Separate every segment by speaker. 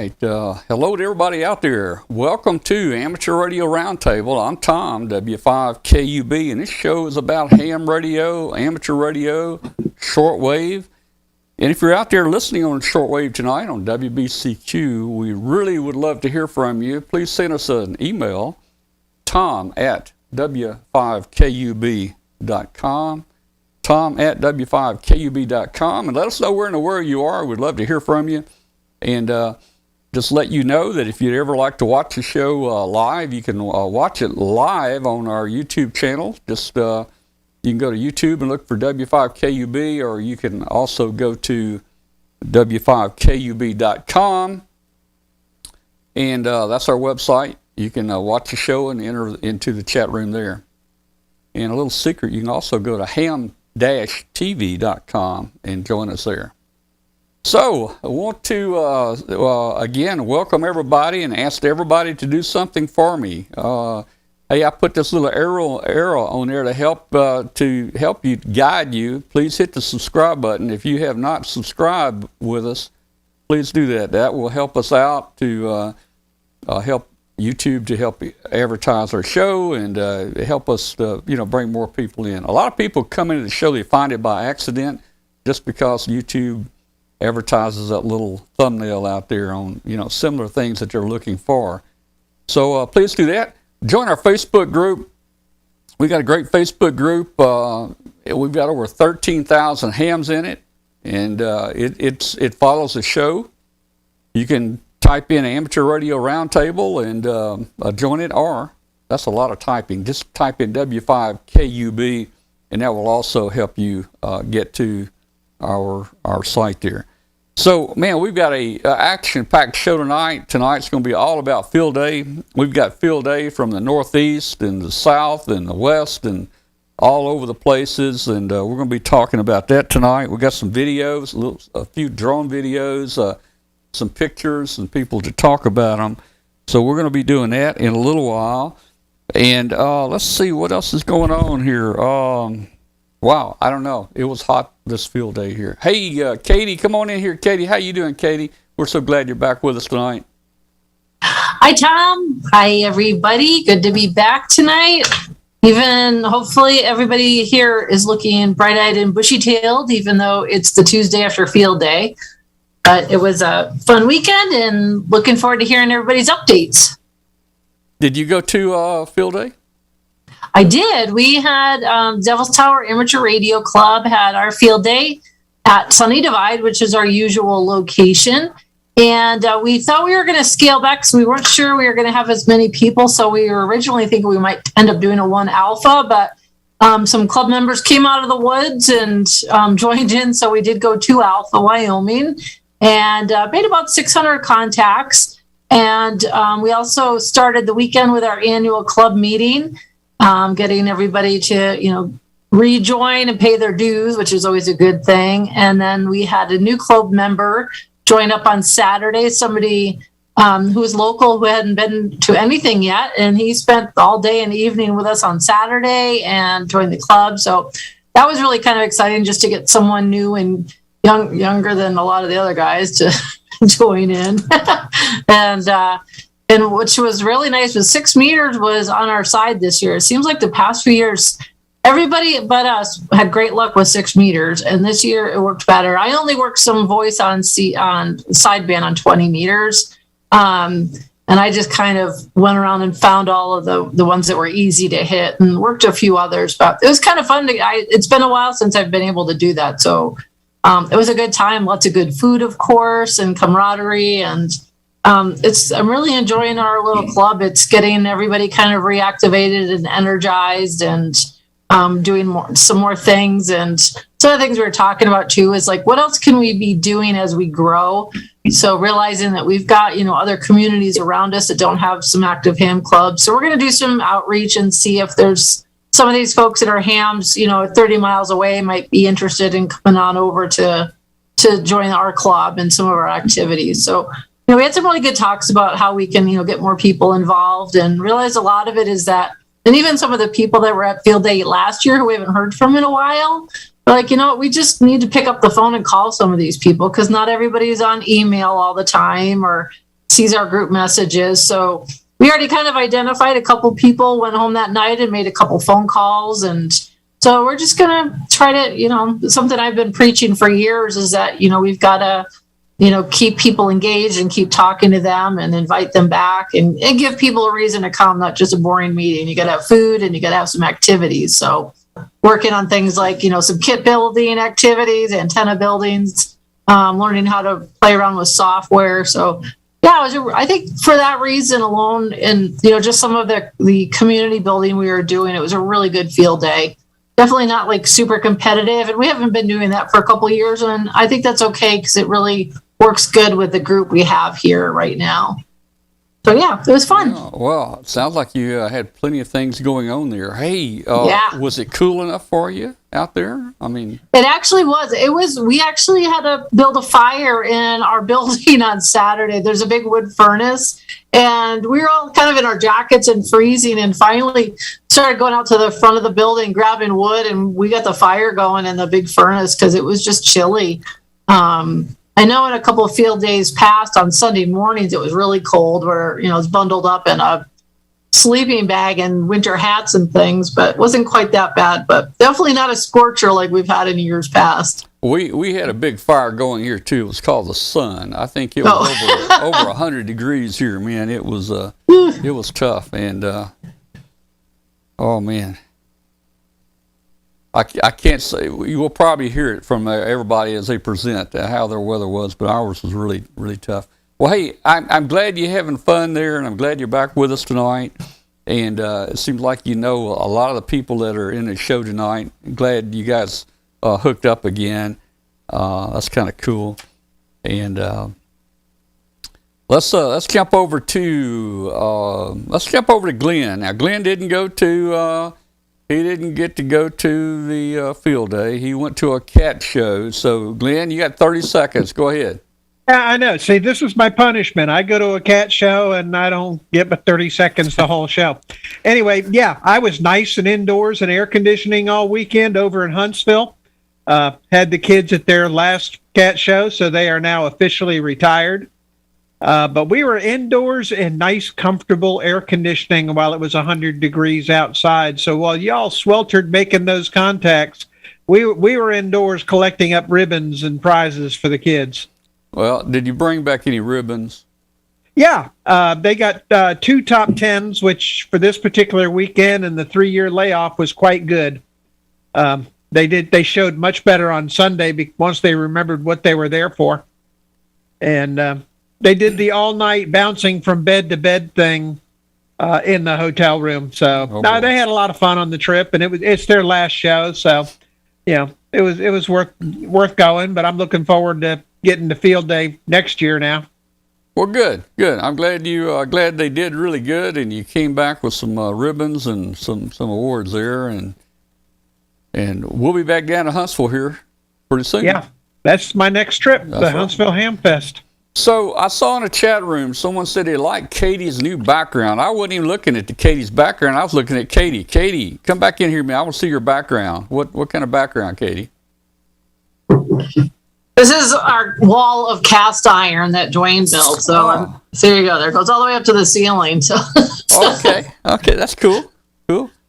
Speaker 1: right. Hello to everybody out there. Welcome to Amateur Radio Roundtable. I'm Tom, W5KUB, and this show is about ham radio, amateur radio, shortwave. And if you're out there listening on shortwave tonight on WBCQ, we really would love to hear from you. Please send us an email, tom@w5kub.com, tom@w5kub.com, and let us know where in the world you are. We'd love to hear from you. And just let you know that if you'd ever like to watch the show live, you can watch it live on our YouTube channel. Just you can go to YouTube and look for W5KUB, or you can also go to w5kub.com, and that's our website. You can watch the show and enter into the chat room there. And a little secret, you can also go to ham-tv.com and join us there. So I want to, again, welcome everybody and ask everybody to do something for me. Hey, I put this little arrow on there to help you, guide you. Please hit the subscribe button. If you have not subscribed with us, please do that. That will help us out to help YouTube to help advertise our show and help us to, bring more people in. A lot of people come into the show, they find it by accident just because YouTube advertises that little thumbnail out there on, similar things that they're looking for. So please do that. Join our Facebook group. We got a great Facebook group. We've got over 13,000 hams in it, and it follows the show. You can type in Amateur Radio Roundtable and join it, or that's a lot of typing. Just type in W5KUB, and that will also help you get to our site there. So, man, we've got a action-packed show tonight. Tonight's going to be all about field day. We've got field day from the Northeast and the South and the West and all over the places, and we're going to be talking about that tonight. We've got some videos, a few drone videos, some pictures, and people to talk about them. So we're going to be doing that in a little while. And let's see what else is going on here. Wow, I don't know. It was hot this field day here. Hey, Katie, come on in here. Katie, how you doing, Katie? We're so glad you're back with us tonight.
Speaker 2: Hi, Tom. Hi, everybody. Good to be back tonight. Even hopefully everybody here is looking bright-eyed and bushy-tailed, even though it's the Tuesday after field day. But it was a fun weekend, and looking forward to hearing everybody's updates.
Speaker 1: Did you go to field day?
Speaker 2: I did. We had Devil's Tower Amateur Radio Club had our field day at Sunny Divide, which is our usual location. And we thought we were going to scale back because we weren't sure we were going to have as many people. So we were originally thinking we might end up doing a 1 alpha, but some club members came out of the woods and joined in. So we did go 2 alpha Wyoming and made about 600 contacts. And we also started the weekend with our annual club meeting. Getting everybody to, rejoin and pay their dues, which is always a good thing. And then we had a new club member join up on Saturday, somebody who was local who hadn't been to anything yet. And he spent all day and evening with us on Saturday and joined the club. So that was really kind of exciting just to get someone new and younger than a lot of the other guys to join in. And which was really nice was 6 meters was on our side this year. It seems like the past few years, everybody but us had great luck with 6 meters. And this year it worked better. I only worked some voice on sideband on 20 meters. And I just kind of went around and found all of the ones that were easy to hit and worked a few others. But it was kind of fun. It's been a while since I've been able to do that. So it was a good time. Lots of good food, of course, and camaraderie. And I'm really enjoying our little club. It's getting everybody kind of reactivated and energized and doing some more things. And some of the things we were talking about too is like, what else can we be doing as we grow? So realizing that we've got, other communities around us that don't have some active ham clubs. So we're going to do some outreach and see if there's some of these folks that are hams, 30 miles away might be interested in coming on over to join our club and some of our activities. So we had some really good talks about how we can, get more people involved, and realize a lot of it is that, and even some of the people that were at field day last year who we haven't heard from in a while, like, we just need to pick up the phone and call some of these people because not everybody's on email all the time, or sees our group messages. So we already kind of identified a couple people, went home that night and made a couple phone calls. And so we're just going to try to, something I've been preaching for years is that, we've got to, keep people engaged and keep talking to them and invite them back and give people a reason to come, not just a boring meeting. You got to have food and you got to have some activities. So working on things like, some kit building activities, antenna buildings, learning how to play around with software. So yeah, I think for that reason alone, and just some of the community building we were doing, it was a really good field day. Definitely not like super competitive, and we haven't been doing that for a couple of years, and I think that's okay because it really works good with the group we have here right now. So yeah, it was fun.
Speaker 1: Yeah, well, it sounds like you had plenty of things going on there. Hey, was it cool enough for you out there? I mean,
Speaker 2: it actually was. We actually had to build a fire in our building on Saturday. There's a big wood furnace, and we were all kind of in our jackets and freezing, and finally started going out to the front of the building, grabbing wood, and we got the fire going in the big furnace because it was just chilly. I know in a couple of field days past on Sunday mornings, it was really cold where, it's bundled up in a sleeping bag and winter hats and things, but it wasn't quite that bad, but definitely not a scorcher like we've had in years past.
Speaker 1: We had a big fire going here too. It was called the sun. I think it was over 100 degrees here, man. It was tough. And, oh man. I can't say, you will probably hear it from everybody as they present how their weather was, but ours was really, really tough. Well, hey, I'm glad you're having fun there, and I'm glad you're back with us tonight. And it seems like a lot of the people that are in the show tonight. I'm glad you guys hooked up again. That's kind of cool. And let's jump over to Glenn. Now, Glenn didn't go to. He didn't get to go to the field day. He went to a cat show. So, Glenn, you got 30 seconds. Go ahead.
Speaker 3: Yeah, I know. See, this is my punishment. I go to a cat show, and I don't get but 30 seconds the whole show. Anyway, yeah, I was nice and indoors and air conditioning all weekend over in Huntsville. Had the kids at their last cat show, so they are now officially retired. But we were indoors in nice, comfortable air conditioning while it was 100 degrees outside. So while y'all sweltered making those contacts, we were indoors collecting up ribbons and prizes for the kids.
Speaker 1: Well, did you bring back any ribbons?
Speaker 3: Yeah, they got 2 top 10s, which for this particular weekend and the 3-year layoff was quite good. They showed much better on Sunday once they remembered what they were there for. And they did the all-night bouncing from bed to bed thing in the hotel room. So they had a lot of fun on the trip, and it's their last show. So, it was worth going. But I'm looking forward to getting to field day next year now.
Speaker 1: Well, good. I'm glad glad they did really good, and you came back with some ribbons and some awards there, and we'll be back down to Huntsville here pretty soon.
Speaker 3: Yeah, that's my next trip, the Huntsville Ham Fest.
Speaker 1: So I saw in the chat room someone said they liked Katie's new background. I wasn't even looking at Katie's background. I was looking at Katie. Katie, come back in here, man. I want to see your background. What kind of background, Katie?
Speaker 2: This is our wall of cast iron that Dwayne built. So there you go. There it goes all the way up to the ceiling. So
Speaker 1: okay, that's cool.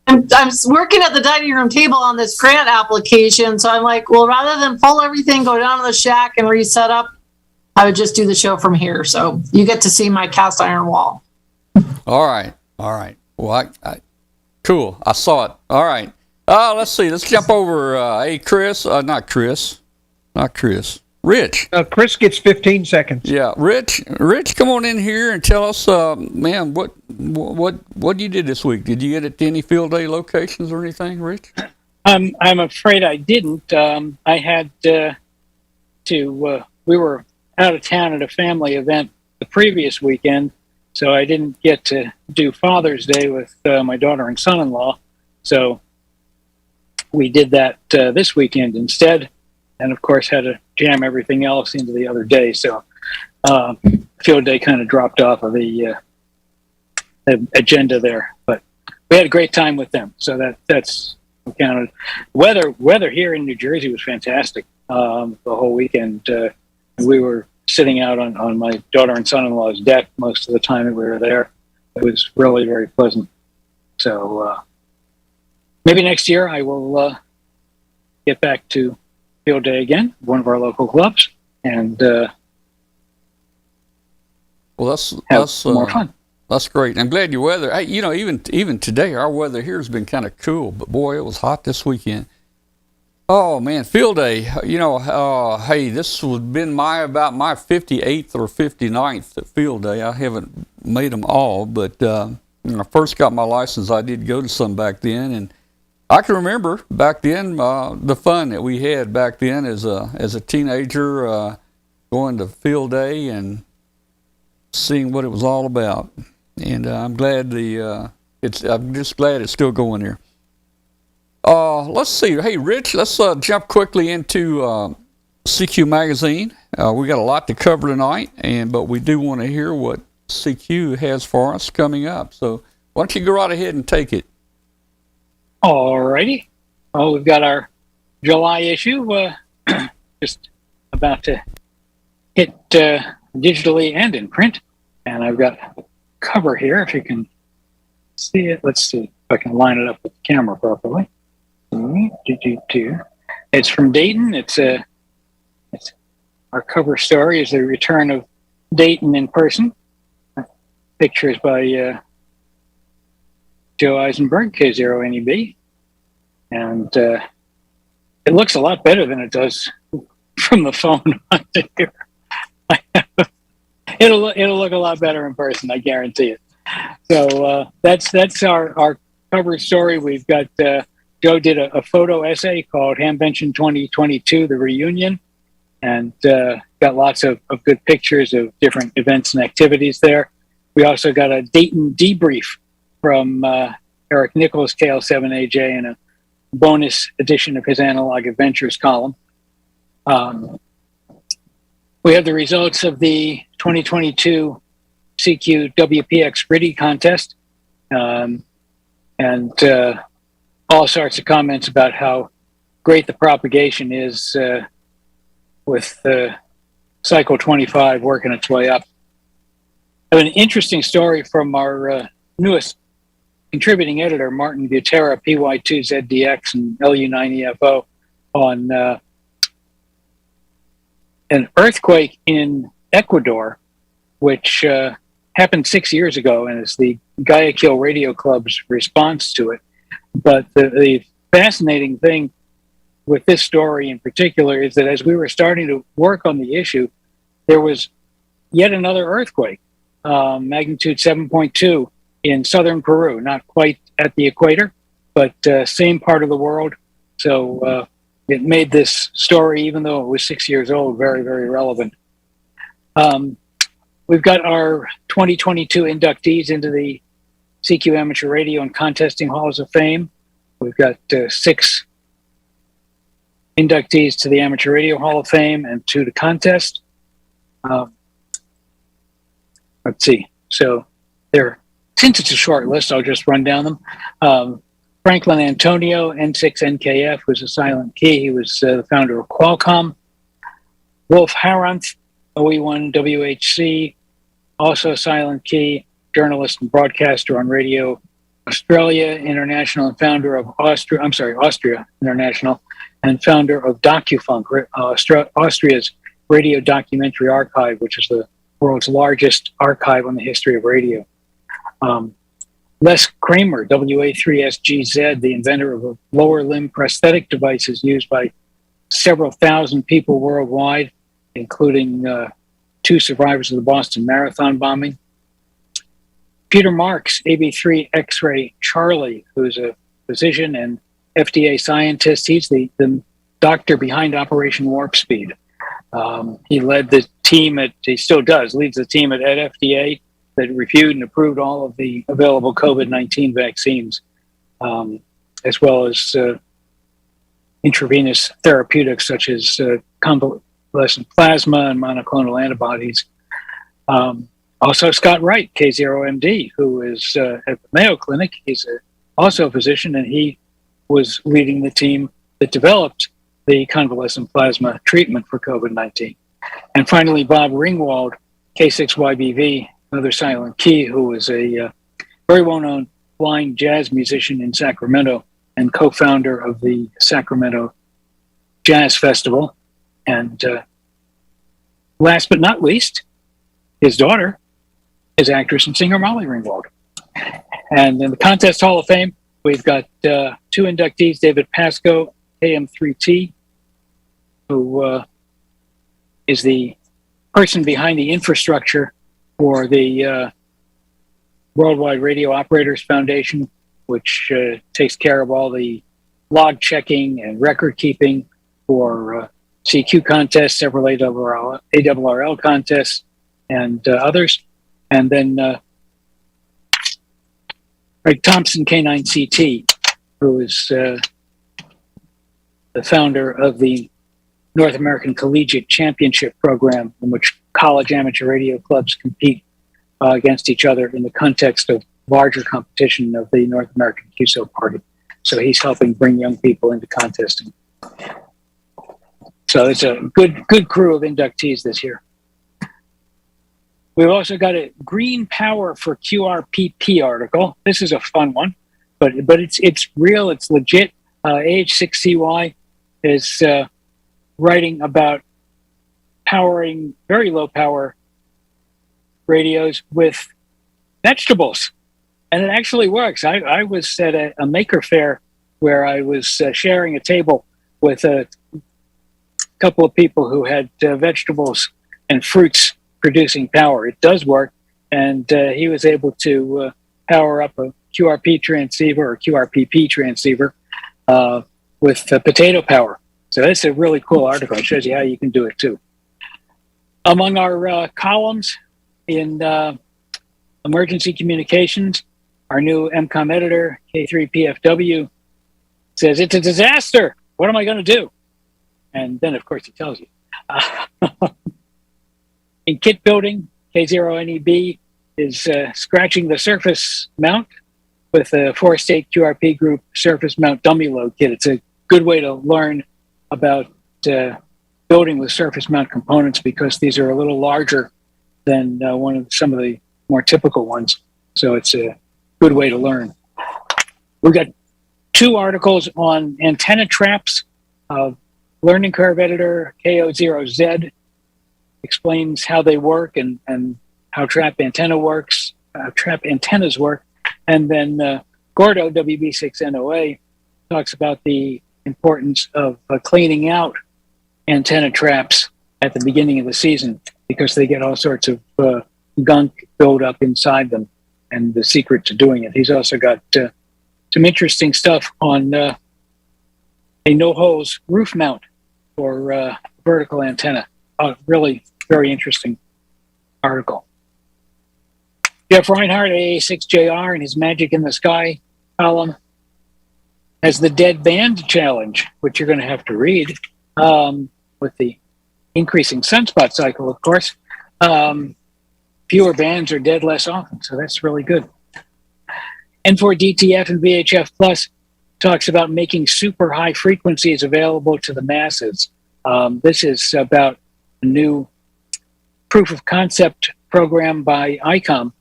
Speaker 2: I'm working at the dining room table on this grant application. So I'm like, well, rather than pull everything, go down to the shack and reset up, I would just do the show from here. So you get to see my cast iron wall.
Speaker 1: All right. Well, cool. I saw it. All right. Let's see. Let's jump over. Hey, Chris. Not Chris. Rich.
Speaker 3: Chris gets 15 seconds.
Speaker 1: Yeah, Rich, come on in here and tell us, man, what you did this week? Did you get it to any field day locations or anything, Rich?
Speaker 4: I'm afraid I didn't. I had to. We were out of town at a family event the previous weekend, so I didn't get to do Father's Day with my daughter and son-in-law. So we did that this weekend instead, and of course had to jam everything else into the other day. So field day kind of dropped off of the agenda there, but we had a great time with them. So that's counted. Weather here in New Jersey was fantastic the whole weekend. We were sitting out on my daughter and son-in-law's deck most of the time that we were there. It was really very pleasant. So maybe next year I will get back to field day again, one of our local clubs, and
Speaker 1: well, that's
Speaker 4: more fun.
Speaker 1: That's great. I'm glad your weather. Hey, even today, our weather here has been kind of cool, but boy, it was hot this weekend. Oh man, field day. Hey, this has been about my 58th or 59th field day. I haven't made them all, but when I first got my license, I did go to some back then, and I can remember back then the fun that we had back then as a teenager, going to field day and seeing what it was all about. And I'm glad I'm just glad it's still going there. Let's see. Hey, Rich, let's jump quickly into CQ Magazine. We got a lot to cover tonight, but we do want to hear what CQ has for us coming up. So why don't you go right ahead and take it?
Speaker 4: All righty. Well, we've got our July issue just about to hit digitally and in print. And I've got a cover here, if you can see it. Let's see if I can line it up with the camera properly. It's from Dayton. It's our cover story is the return of Dayton in person. Pictures by Joe Eisenberg, K0NEB. And it looks a lot better than it does from the phone. It'll look a lot better in person, I guarantee it. So that's our cover story. We've got Joe did a photo essay called Hamvention 2022, the reunion, and got lots of good pictures of different events and activities there. We also got a Dayton debrief from Eric Nichols, KL7AJ, and a bonus edition of his Analog Adventures column. We have the results of the 2022 CQ WPX Gritty contest, and all sorts of comments about how great the propagation is with Cycle 25 working its way up. I have an interesting story from our newest contributing editor, Martin Butera, PY2ZDX and LU9EFO, on an earthquake in Ecuador, which happened 6 years ago, and it's the Guayaquil Radio Club's response to it. But the fascinating thing with this story in particular is that as we were starting to work on the issue, there was yet another earthquake, magnitude 7.2 in southern Peru, not quite at the equator, but same part of the world. So it made this story, even though it was 6 years old, very, very relevant. We've got our 2022 inductees into the CQ Amateur Radio and Contesting Halls of Fame. We've got 6 inductees to the Amateur Radio Hall of Fame and 2 to contest. Let's see. So since it's a short list, I'll just run down them. Franklin Antonio, N6NKF, was a silent key. He was the founder of Qualcomm. Wolf Haranth, OE1WHC, also a silent key, journalist and broadcaster on Radio Australia International and founder of Austria International, and founder of DocuFunk, Austria's radio documentary archive, which is the world's largest archive on the history of radio. Les Kramer, WA3SGZ, the inventor of lower limb prosthetic devices used by several thousand people worldwide, including 2 survivors of the Boston Marathon bombing. Peter Marks, AB3 X-ray Charlie, who's a physician and FDA scientist. He's the doctor behind Operation Warp Speed. He led the team he still does, leads the team at FDA that reviewed and approved all of the available COVID-19 vaccines, as well as intravenous therapeutics such as convalescent plasma and monoclonal antibodies. Also, Scott Wright, K0MD, who is at the Mayo Clinic. He's also a physician, and he was leading the team that developed the convalescent plasma treatment for COVID-19. And finally, Bob Ringwald, K6YBV, another silent key, who was a very well-known blind jazz musician in Sacramento and co-founder of the Sacramento Jazz Festival. And last but not least, his daughter is actress and singer Molly Ringwald. And in the Contest Hall of Fame, we've got two inductees, David Pasco, AM3T, who is the person behind the infrastructure for the Worldwide Radio Operators Foundation, which takes care of all the log checking and record keeping for CQ contests, several ARRL contests, and others. And then Greg Thompson, K9CT, who is the founder of the North American Collegiate Championship Program, in which college amateur radio clubs compete against each other in the context of larger competition of the North American QSO Party. So he's helping bring young people into contesting. So it's a good crew of inductees this year. We've also got a Green Power for QRPP article. This is a fun one, but it's real, it's legit. AH6CY is writing about powering very low power radios with vegetables, and it actually works. I was at a maker fair where I was sharing a table with a couple of people who had vegetables and fruits producing power. It does work, and he was able to power up a QRP transceiver or QRPP transceiver with potato power. So that's a really cool article. It shows you how you can do it too. Among our columns in emergency communications, our new MCOM editor, K3PFW, says, "It's a disaster. What am I going to do?" And then, of course, he tells you. In kit building, K0NEB is scratching the surface mount with a 4-state QRP group surface mount dummy load kit. It's a good way to learn about building with surface mount components, because these are a little larger than some of the more typical ones. So it's a good way to learn. We've got 2 articles on antenna traps. Learning Curve editor KO0Z explains how they work and how trap antennas work. And then Gordo, WB6NOA, talks about the importance of cleaning out antenna traps at the beginning of the season, because they get all sorts of gunk build up inside them, and the secret to doing it. He's also got some interesting stuff on a no-holes roof mount for vertical antenna. Really very interesting article. Jeff Reinhardt, AA6JR, in his Magic in the Sky column, has the Dead Band Challenge, which you're going to have to read, with the increasing sunspot cycle, of course. Fewer bands are dead less often, so that's really good. N4DTF and VHF Plus talks about making super high frequencies available to the masses. This is about a new proof of concept program by ICOM,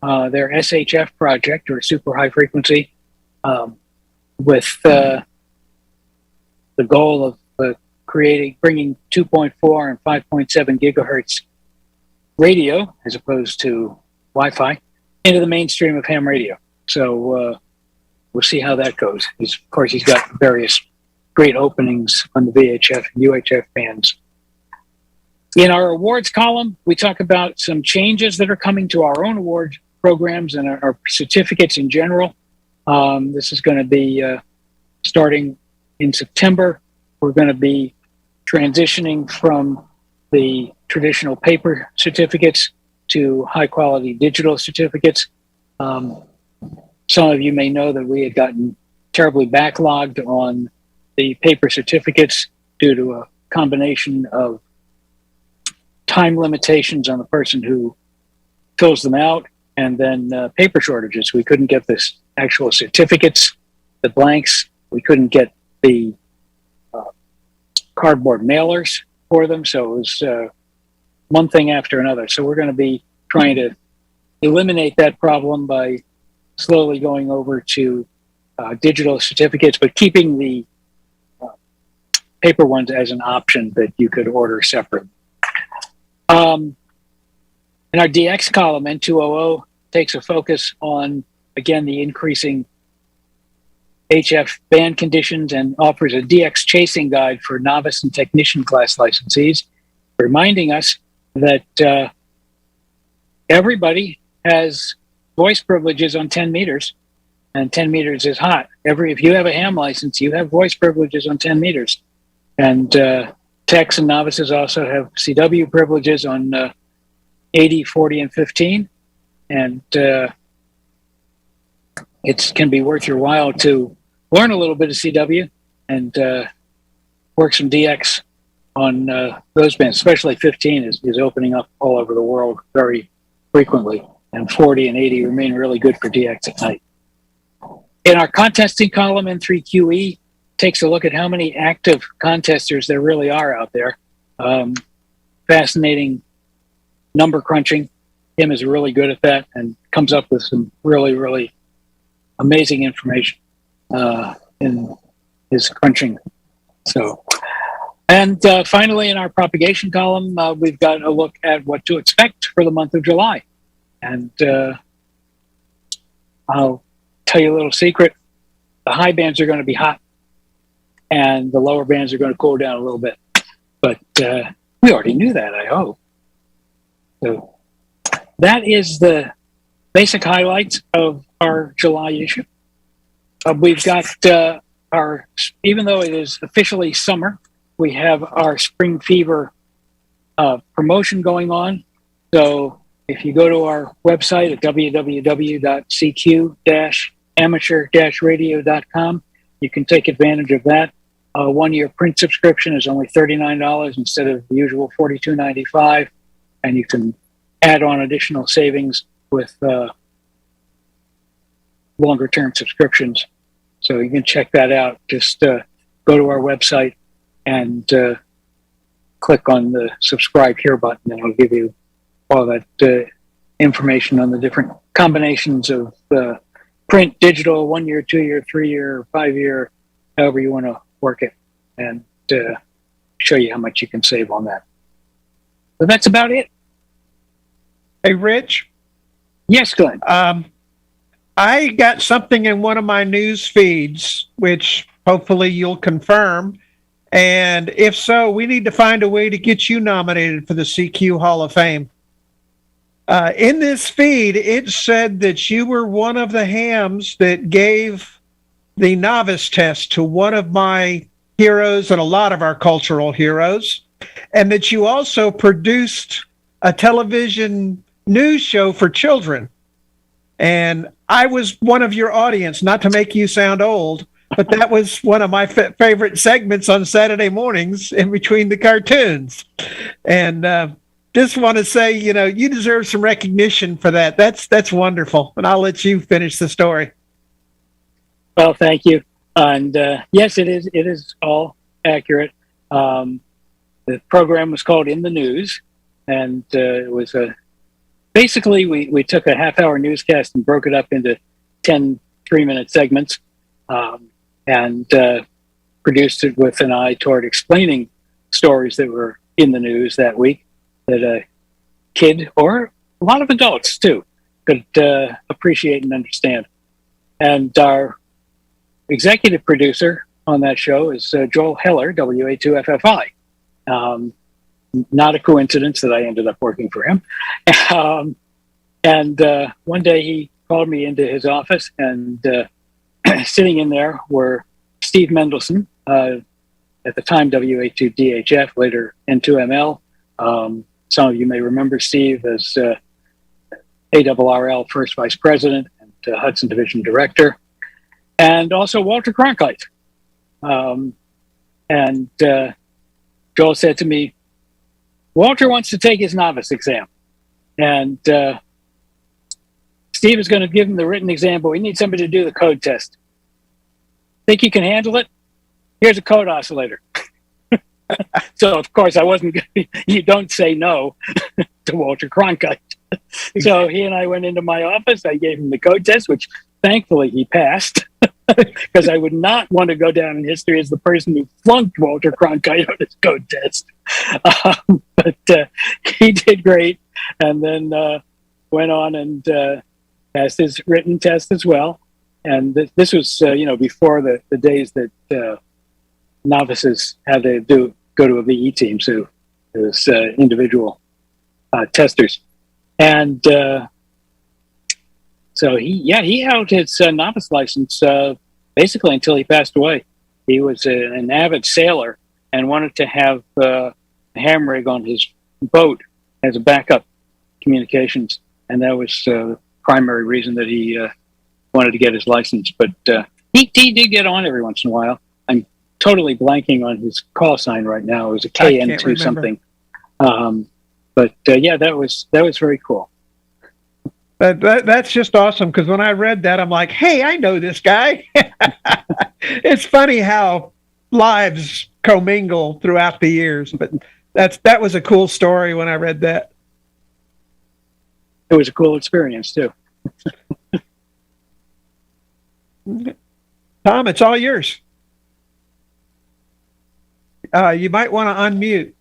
Speaker 4: their SHF project, or super high frequency, with the goal of bringing 2.4 and 5.7 gigahertz radio, as opposed to Wi-Fi, into the mainstream of ham radio. So we'll see how that goes. Of course, he's got various great openings on the VHF and UHF bands. In our awards column, we talk about some changes that are coming to our own award programs and our certificates in general. This is going to be starting in September. We're going to be transitioning from the traditional paper certificates to high-quality digital certificates. Some of you may know that we had gotten terribly backlogged on the paper certificates due to a combination of time limitations on the person who fills them out, and then paper shortages. We couldn't get the actual certificates, the blanks. We couldn't get the cardboard mailers for them, so it was one thing after another. So we're going to be trying to eliminate that problem by slowly going over to digital certificates, but keeping the paper ones as an option that you could order separate. In our DX column, N200 takes a focus on, again, the increasing HF band conditions and offers a DX chasing guide for novice and technician class licensees, reminding us that everybody has voice privileges on 10 meters, and 10 meters is hot. If you have a ham license, you have voice privileges on 10 meters. And techs and novices also have CW privileges on 80, 40, and 15. And it can be worth your while to learn a little bit of CW and work some DX on those bands. Especially 15 is opening up all over the world very frequently. And 40 and 80 remain really good for DX at night. In our contesting column, N3QE takes a look at how many active contesters there really are out there. Fascinating number crunching. Tim is really good at that and comes up with some really, really amazing information in his crunching. So, and finally, in our propagation column, we've got a look at what to expect for the month of July. And I'll tell you a little secret. The high bands are going to be hot and the lower bands are going to cool down a little bit. But we already knew that, I hope. So that is the basic highlights of our July issue. We've got even though it is officially summer, we have our spring fever promotion going on. So if you go to our website at www.cq-amateur-radio.com, you can take advantage of that. A 1-year print subscription is only $39 instead of the usual $42.95, and you can add on additional savings with longer-term subscriptions. So you can check that out. Just go to our website and click on the subscribe here button, and it'll give you all that information on the different combinations of print, digital, 1 year, 2 year, 3 year, 5 year, however you want to work it, and show you how much you can save on that. So that's about it.
Speaker 3: Hey, Rich.
Speaker 4: Yes, Glenn.
Speaker 3: I got something in one of my news feeds, which hopefully you'll confirm. And if so, we need to find a way to get you nominated for the CQ Hall of Fame. In this feed, it said that you were one of the hams that gave the novice test to one of my heroes and a lot of our cultural heroes, and that you also produced a television news show for children. And I was one of your audience, not to make you sound old, but that was one of my favorite segments on Saturday mornings in between the cartoons. And just want to say, you deserve some recognition for that. That's wonderful. And I'll let you finish the story.
Speaker 4: Well, thank you. And yes, it is all accurate. The program was called In the News, and it was basically we took a half-hour newscast and broke it up into 10 3-minute segments, and produced it with an eye toward explaining stories that were in the news that week that a kid, or a lot of adults too, could appreciate and understand. And our executive producer on that show is Joel Heller, WA2FFI. Not a coincidence that I ended up working for him. And one day he called me into his office, and sitting in there were Steve Mendelson, at the time WA2DHF, later N2ML. Some of you may remember Steve as ARRL First Vice President and Hudson Division Director, and also Walter Cronkite. And Joel said to me, Walter wants to take his novice exam, and Steve is going to give him the written exam, but we need somebody to do the code test. Think you can handle it? Here's a code oscillator. So of course I wasn't going you don't say no to Walter Cronkite. So he and I went into my office. I gave him the code test, which thankfully he passed, because I would not want to go down in history as the person who flunked Walter Cronkite on his code test. But he did great, and then went on and passed his written test as well. And this was, before the days that novices had to go to a VE team, so it was individual testers. And so he held his novice license basically until he passed away. He was an avid sailor and wanted to have a ham rig on his boat as a backup communications, and that was the primary reason that he wanted to get his license. But he did get on every once in a while. I'm totally blanking on his call sign right now. It was a KN2 something. But that was very cool.
Speaker 3: That's just awesome, because when I read that, I'm like, hey, I know this guy. It's funny how lives commingle throughout the years, but that was a cool story when I read that.
Speaker 4: It was a cool experience too.
Speaker 3: Tom, it's all yours. You might want to unmute.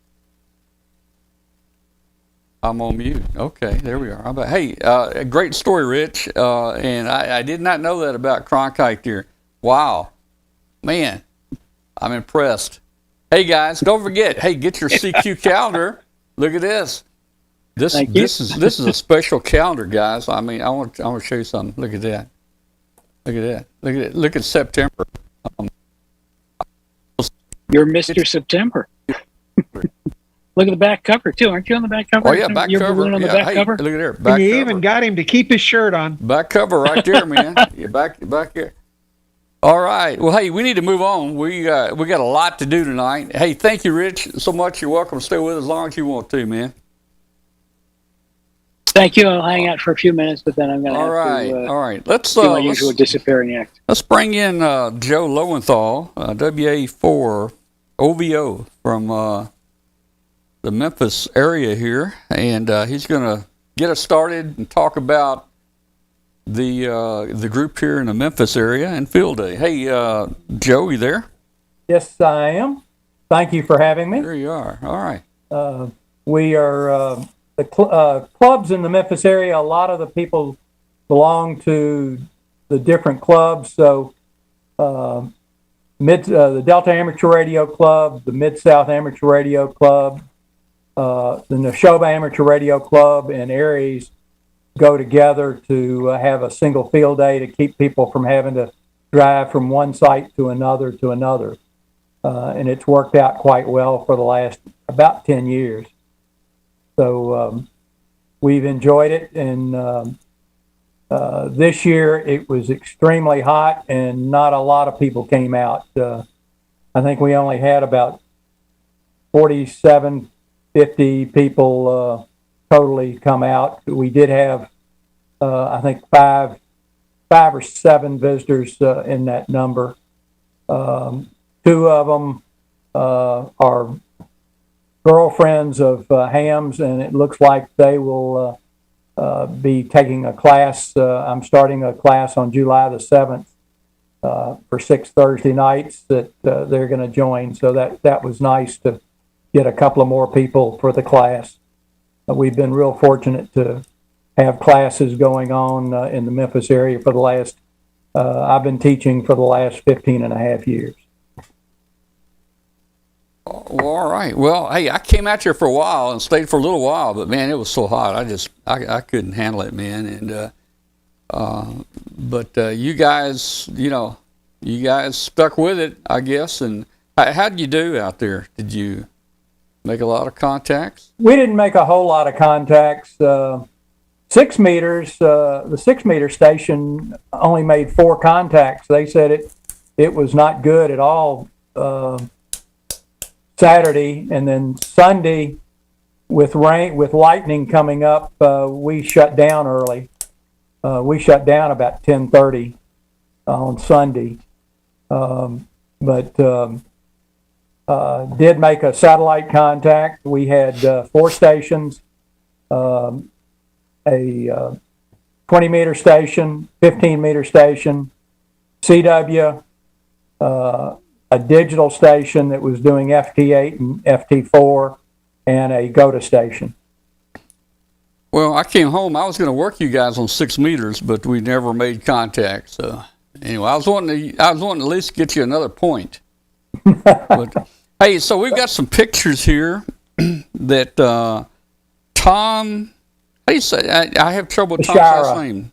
Speaker 1: I'm on mute. Okay, there we are. Hey, a great story, Rich. And I did not know that about Cronkite here. Wow, man, I'm impressed. Hey guys, don't forget. Hey, get your CQ calendar. Look at this. This is a special calendar, guys. I mean, I want to show you something. Look at that. Look at that. Look at it. Look at September.
Speaker 4: You're Mr. September. Look at the back cover too. Aren't you on the back cover?
Speaker 1: Oh yeah, back cover.
Speaker 4: On the back cover.
Speaker 1: Look at there. Back
Speaker 3: you
Speaker 1: cover.
Speaker 3: Even got him to keep his shirt on.
Speaker 1: Back cover right there, man. Yeah, back here. All right. Well, hey, we need to move on. We got a lot to do tonight. Hey, thank you, Rich, so much. You're welcome to stay with us as long as you want to, man.
Speaker 4: Thank you. I'll hang out for a few minutes, but then I'm going to
Speaker 1: all right. Let's
Speaker 4: do my usual disappearing act.
Speaker 1: Let's bring in Joe Lowenthal, WA4 OVO from the Memphis area here, and he's going to get us started and talk about the group here in the Memphis area and Field Day. Hey, Joe, you there?
Speaker 5: Yes, I am. Thank you for having me.
Speaker 1: There you are. All right.
Speaker 5: We are the clubs in the Memphis area. A lot of the people belong to the different clubs. So the Delta Amateur Radio Club, the Mid-South Amateur Radio Club, the Neshoba Amateur Radio Club, and Aries go together to have a single field day to keep people from having to drive from one site to another. And it's worked out quite well for the last about 10 years. So we've enjoyed it. And this year it was extremely hot and not a lot of people came out. I think we only had about 47, 50 people totally come out. We did have, I think, five or seven visitors in that number. Two of them are girlfriends of hams, and it looks like they will be taking a class. I'm starting a class on July the 7th for 6 Thursday nights that they're going to join. So that was nice to get a couple of more people for the class. We've been real fortunate to have classes going on in the Memphis area for the last, I've been teaching for the last 15 and a half years.
Speaker 1: Well, all right. Well, hey, I came out here for a while and stayed for a little while, but man, it was so hot. I couldn't handle it, man. And but you guys, you guys stuck with it, I guess. And how did you do out there? Did you make a lot of contacts?
Speaker 5: We didn't make a whole lot of contacts. 6 meters, the 6 meter station only made 4 contacts. They said it was not good at all. Saturday, and then Sunday, with lightning coming up, we shut down early. We shut down about 10:30 on Sunday. But did make a satellite contact. We had 4 stations, a 20-meter station, 15-meter station, CW, a digital station that was doing FT8 and FT4, and a GOTA station.
Speaker 1: Well, I came home. I was going to work you guys on 6 meters, but we never made contact. So anyway, I was wanting to at least get you another point. But hey, so we've got some pictures here that Tom. How do you say? I have trouble with Tom's last name.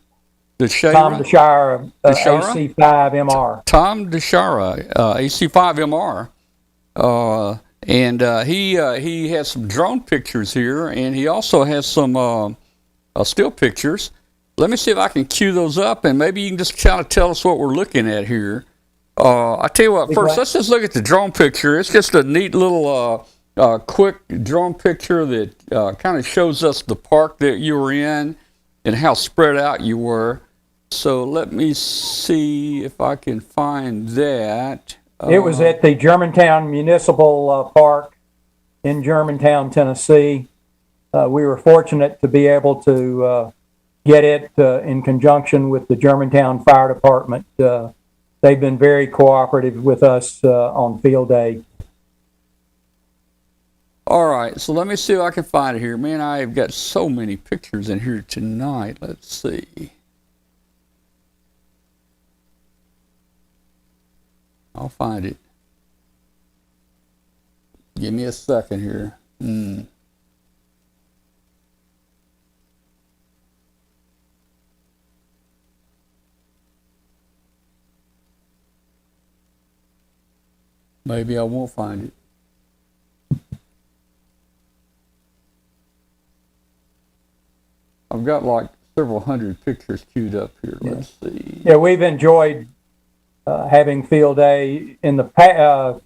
Speaker 5: Tom DeShira, AC5MR.
Speaker 1: Tom DeShira, AC5MR. And he has some drone pictures here, and he also has some still pictures. Let me see if I can cue those up, and maybe you can just kind of tell us what we're looking at here. I tell you what, first, let's just look at the drone picture. It's just a neat little quick drone picture that kind of shows us the park that you were in and how spread out you were. So let me see if I can find that.
Speaker 5: It was at the Germantown Municipal Park in Germantown, Tennessee. We were fortunate to be able to get it in conjunction with the Germantown Fire Department. They've been very cooperative with us on field day.
Speaker 1: All right, so let me see if I can find it here. Man, I've got so many pictures in here tonight. Let's see. I'll find it. Give me a second here. Maybe I won't find it. I've got like several hundred pictures queued up here. Let's see.
Speaker 5: Yeah, we've enjoyed having field day. In the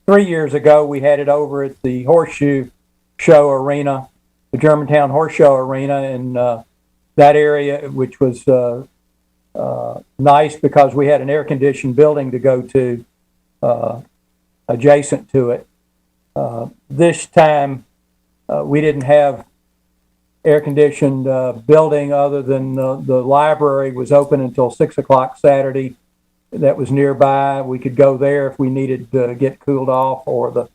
Speaker 5: 3 years ago, we had it over at the Horseshoe Show Arena, the Germantown Horse Show Arena, in that area, which was nice because we had an air-conditioned building to go to adjacent to it. This time, we didn't have air-conditioned building other than the library was open until 6 o'clock Saturday. That was nearby. We could go there if we needed to get cooled off, or the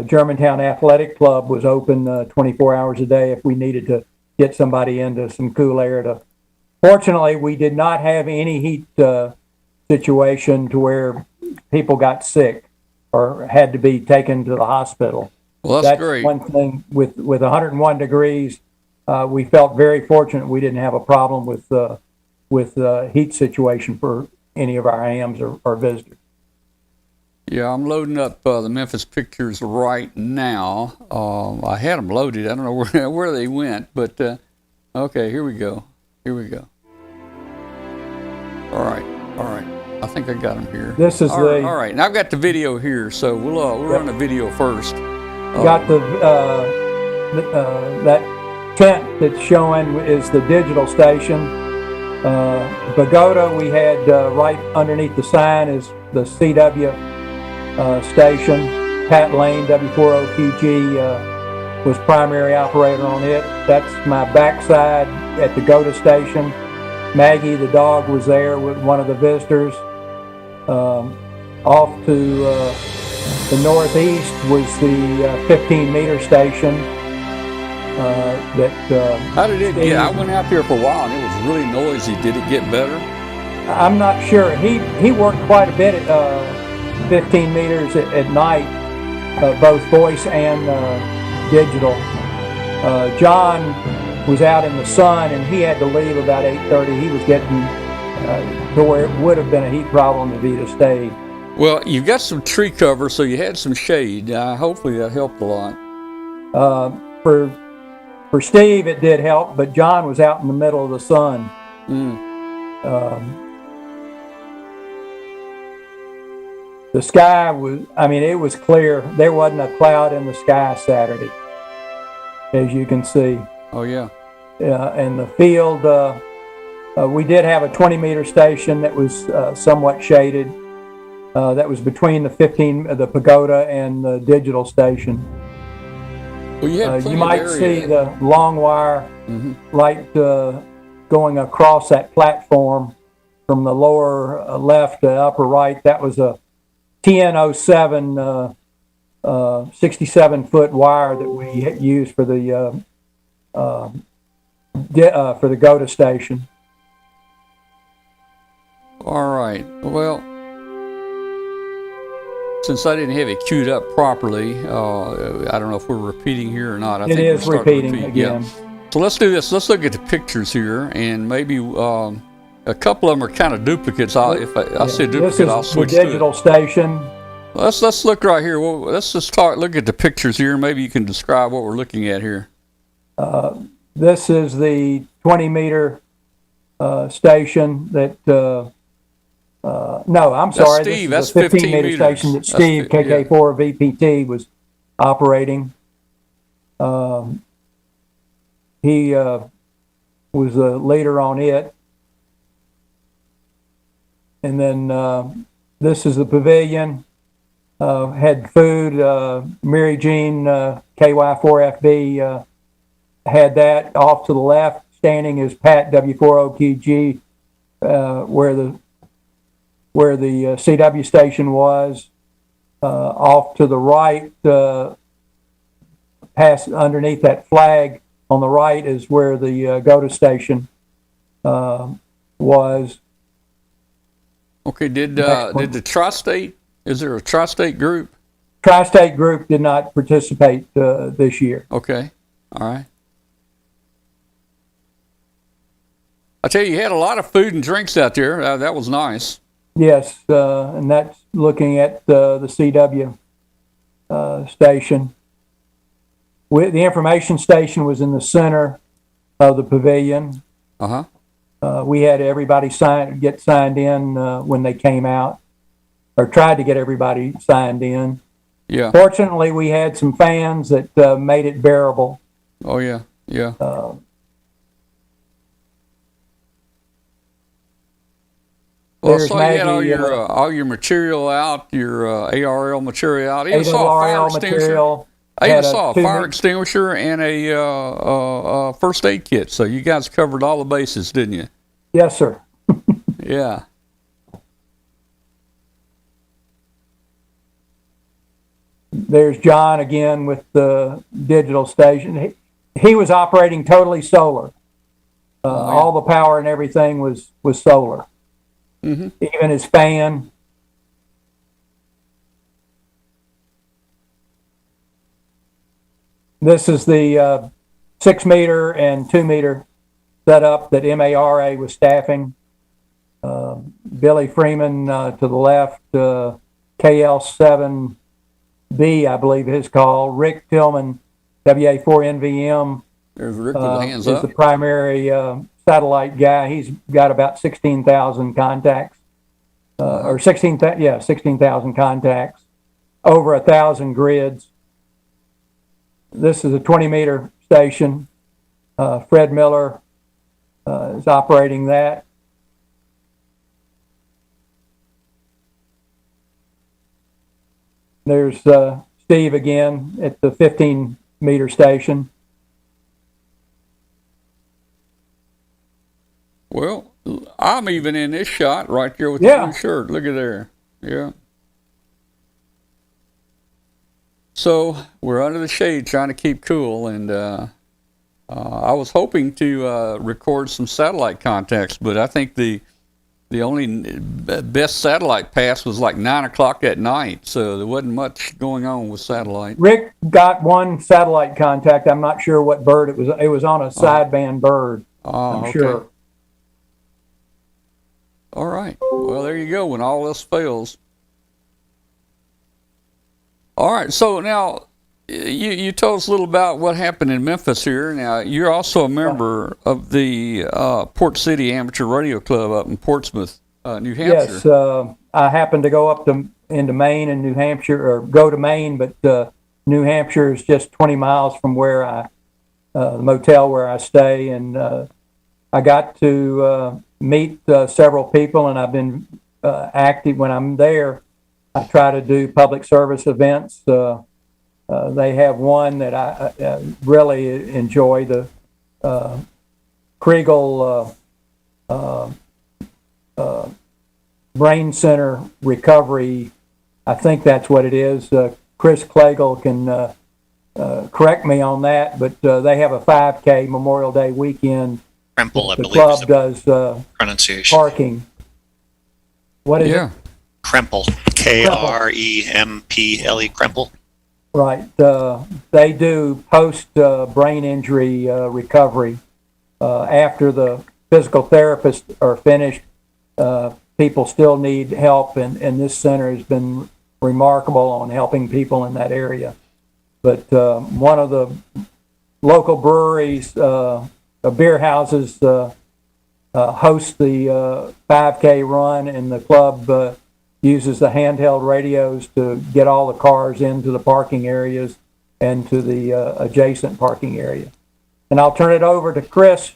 Speaker 5: Germantown Athletic Club was open 24 hours a day if we needed to get somebody into some cool air. Fortunately, we did not have any heat situation to where people got sick or had to be taken to the hospital.
Speaker 1: Well, that's great.
Speaker 5: One thing with 101 degrees. We felt very fortunate we didn't have a problem with heat situation for any of our AMs or visitors.
Speaker 1: Yeah, I'm loading up the Memphis pictures right now. I had them loaded. I don't know where they went, but okay, here we go. All right. I think I got them here.
Speaker 5: This is
Speaker 1: all right. Now I've got the video here, so we'll run the video first.
Speaker 5: Got that tent that's showing is the digital station. Pagoda we had right underneath the sign is the CW station. Pat Lane, W40QG, was primary operator on it. That's my backside at the GOTA station. Maggie, the dog, was there with one of the visitors. Off to the northeast was the 15-meter station.
Speaker 1: How did it get? I went out there for a while and it was really noisy. Did it get better?
Speaker 5: I'm not sure. He worked quite a bit at 15 meters at night, both voice and digital. John was out in the sun and he had to leave about 8:30. He was getting to where it would have been a heat problem if he'd have stayed.
Speaker 1: Well, you've got some tree cover, so you had some shade. Hopefully that helped a lot.
Speaker 5: For Steve, it did help, but John was out in the middle of the sun. The sky was, it was clear. There wasn't a cloud in the sky Saturday, as you can see.
Speaker 1: Oh, yeah.
Speaker 5: And the field, we did have a 20-meter station that was somewhat shaded. that was between the pagoda and the digital station.
Speaker 1: Well, you had
Speaker 5: You might
Speaker 1: area.
Speaker 5: see the long wire light going across that platform from the lower left to upper right. That was a TN07 67-foot wire that we used for the GOTA station.
Speaker 1: All right. Well, since I didn't have it queued up properly, I don't know if we're repeating here or not. I
Speaker 5: It
Speaker 1: think
Speaker 5: is
Speaker 1: we're starting to
Speaker 5: repeating
Speaker 1: repeat.
Speaker 5: again.
Speaker 1: Yeah. So let's do this. Let's look at the pictures here, and maybe a couple of them are kind of duplicates. If I see a duplicate, I'll switch
Speaker 5: the digital
Speaker 1: to it.
Speaker 5: station.
Speaker 1: Let's look right here. Well, let's just look at the pictures here. Maybe you can describe what we're looking at here.
Speaker 5: This is the 20-meter station that. No, I'm sorry.
Speaker 1: Steve,
Speaker 5: this is
Speaker 1: that's
Speaker 5: the
Speaker 1: 15
Speaker 5: 15-meter
Speaker 1: meters.
Speaker 5: station that Steve, KK4 VPT, was operating. He was a leader on it. And then this is the pavilion. Had food. Mary Jean KY4FB had that. Off to the left, standing is Pat W4OQG, where the CW station was. Off to the right, past underneath that flag on the right is where the GOTA station was.
Speaker 1: Okay. Did the Tri-State? Is there a Tri-State group?
Speaker 5: Tri-State group did not participate this year.
Speaker 1: Okay. All right. I tell you had a lot of food and drinks out there. That was nice.
Speaker 5: Yes, and that's looking at the CW station. The information station was in the center of the pavilion. We had everybody get signed in when they came out, or tried to get everybody signed in.
Speaker 1: Yeah.
Speaker 5: Fortunately, we had some fans that made it bearable.
Speaker 1: Oh yeah, yeah. Well, so you had all your material out, your ARL material out. Even saw a fire extinguisher. I even saw a fire extinguisher and a first aid kit. So you guys covered all the bases, didn't you?
Speaker 5: Yes, sir.
Speaker 1: Yeah.
Speaker 5: There's John again with the digital station. He was operating totally solar. All the power and everything was solar. Mm-hmm. Even his fan. This is the 6-meter and 2-meter setup that MARA was staffing. Billy Freeman to the left, KL7B, I believe his call. Rick Tillman, WA4NVM.
Speaker 1: There's Rick with the hands
Speaker 5: is
Speaker 1: up.
Speaker 5: The primary satellite guy. He's got about 16,000 contacts, or 16,000 contacts, over 1,000 grids. This is a 20-meter station. Fred Miller is operating that. There's Steve again at the 15-meter station.
Speaker 1: Well, I'm even in this shot right there with the blue shirt. Look at there. Yeah. So we're under the shade trying to keep cool, and I was hoping to record some satellite contacts, but I think the only best satellite pass was like 9 o'clock at night, so there wasn't much going on with satellite.
Speaker 5: Rick got one satellite contact. I'm not sure what bird it was. It was on a sideband bird. I'm sure.
Speaker 1: All right. Well, there you go. When all else fails. All right. So now you told us a little about what happened in Memphis here. Now, you're also a member of the Port City Amateur Radio Club up in Portsmouth, New Hampshire.
Speaker 5: Yes. I happened to go up into Maine and New Hampshire, or go to Maine, but New Hampshire is just 20 miles from where the motel where I stay. And I got to meet several people, and I've been active when I'm there. I try to do public service events. They have one that I really enjoy, the Kriegel Brain Center Recovery. I think that's what it is. Chris Klegel can correct me on that, but they have a 5K Memorial Day weekend.
Speaker 6: Krempel, I
Speaker 5: The
Speaker 6: believe,
Speaker 5: club
Speaker 6: is the
Speaker 5: does
Speaker 6: pronunciation.
Speaker 5: parking. What is it?
Speaker 6: Krempel, Kremple, Krempel.
Speaker 5: Right. They do post brain injury recovery. After the physical therapists are finished, people still need help, and this center has been remarkable on helping people in that area. But one of the local breweries, beer houses, host the 5K run, and the club uses the handheld radios to get all the cars into the parking areas and to the adjacent parking area. And I'll turn it over to Chris,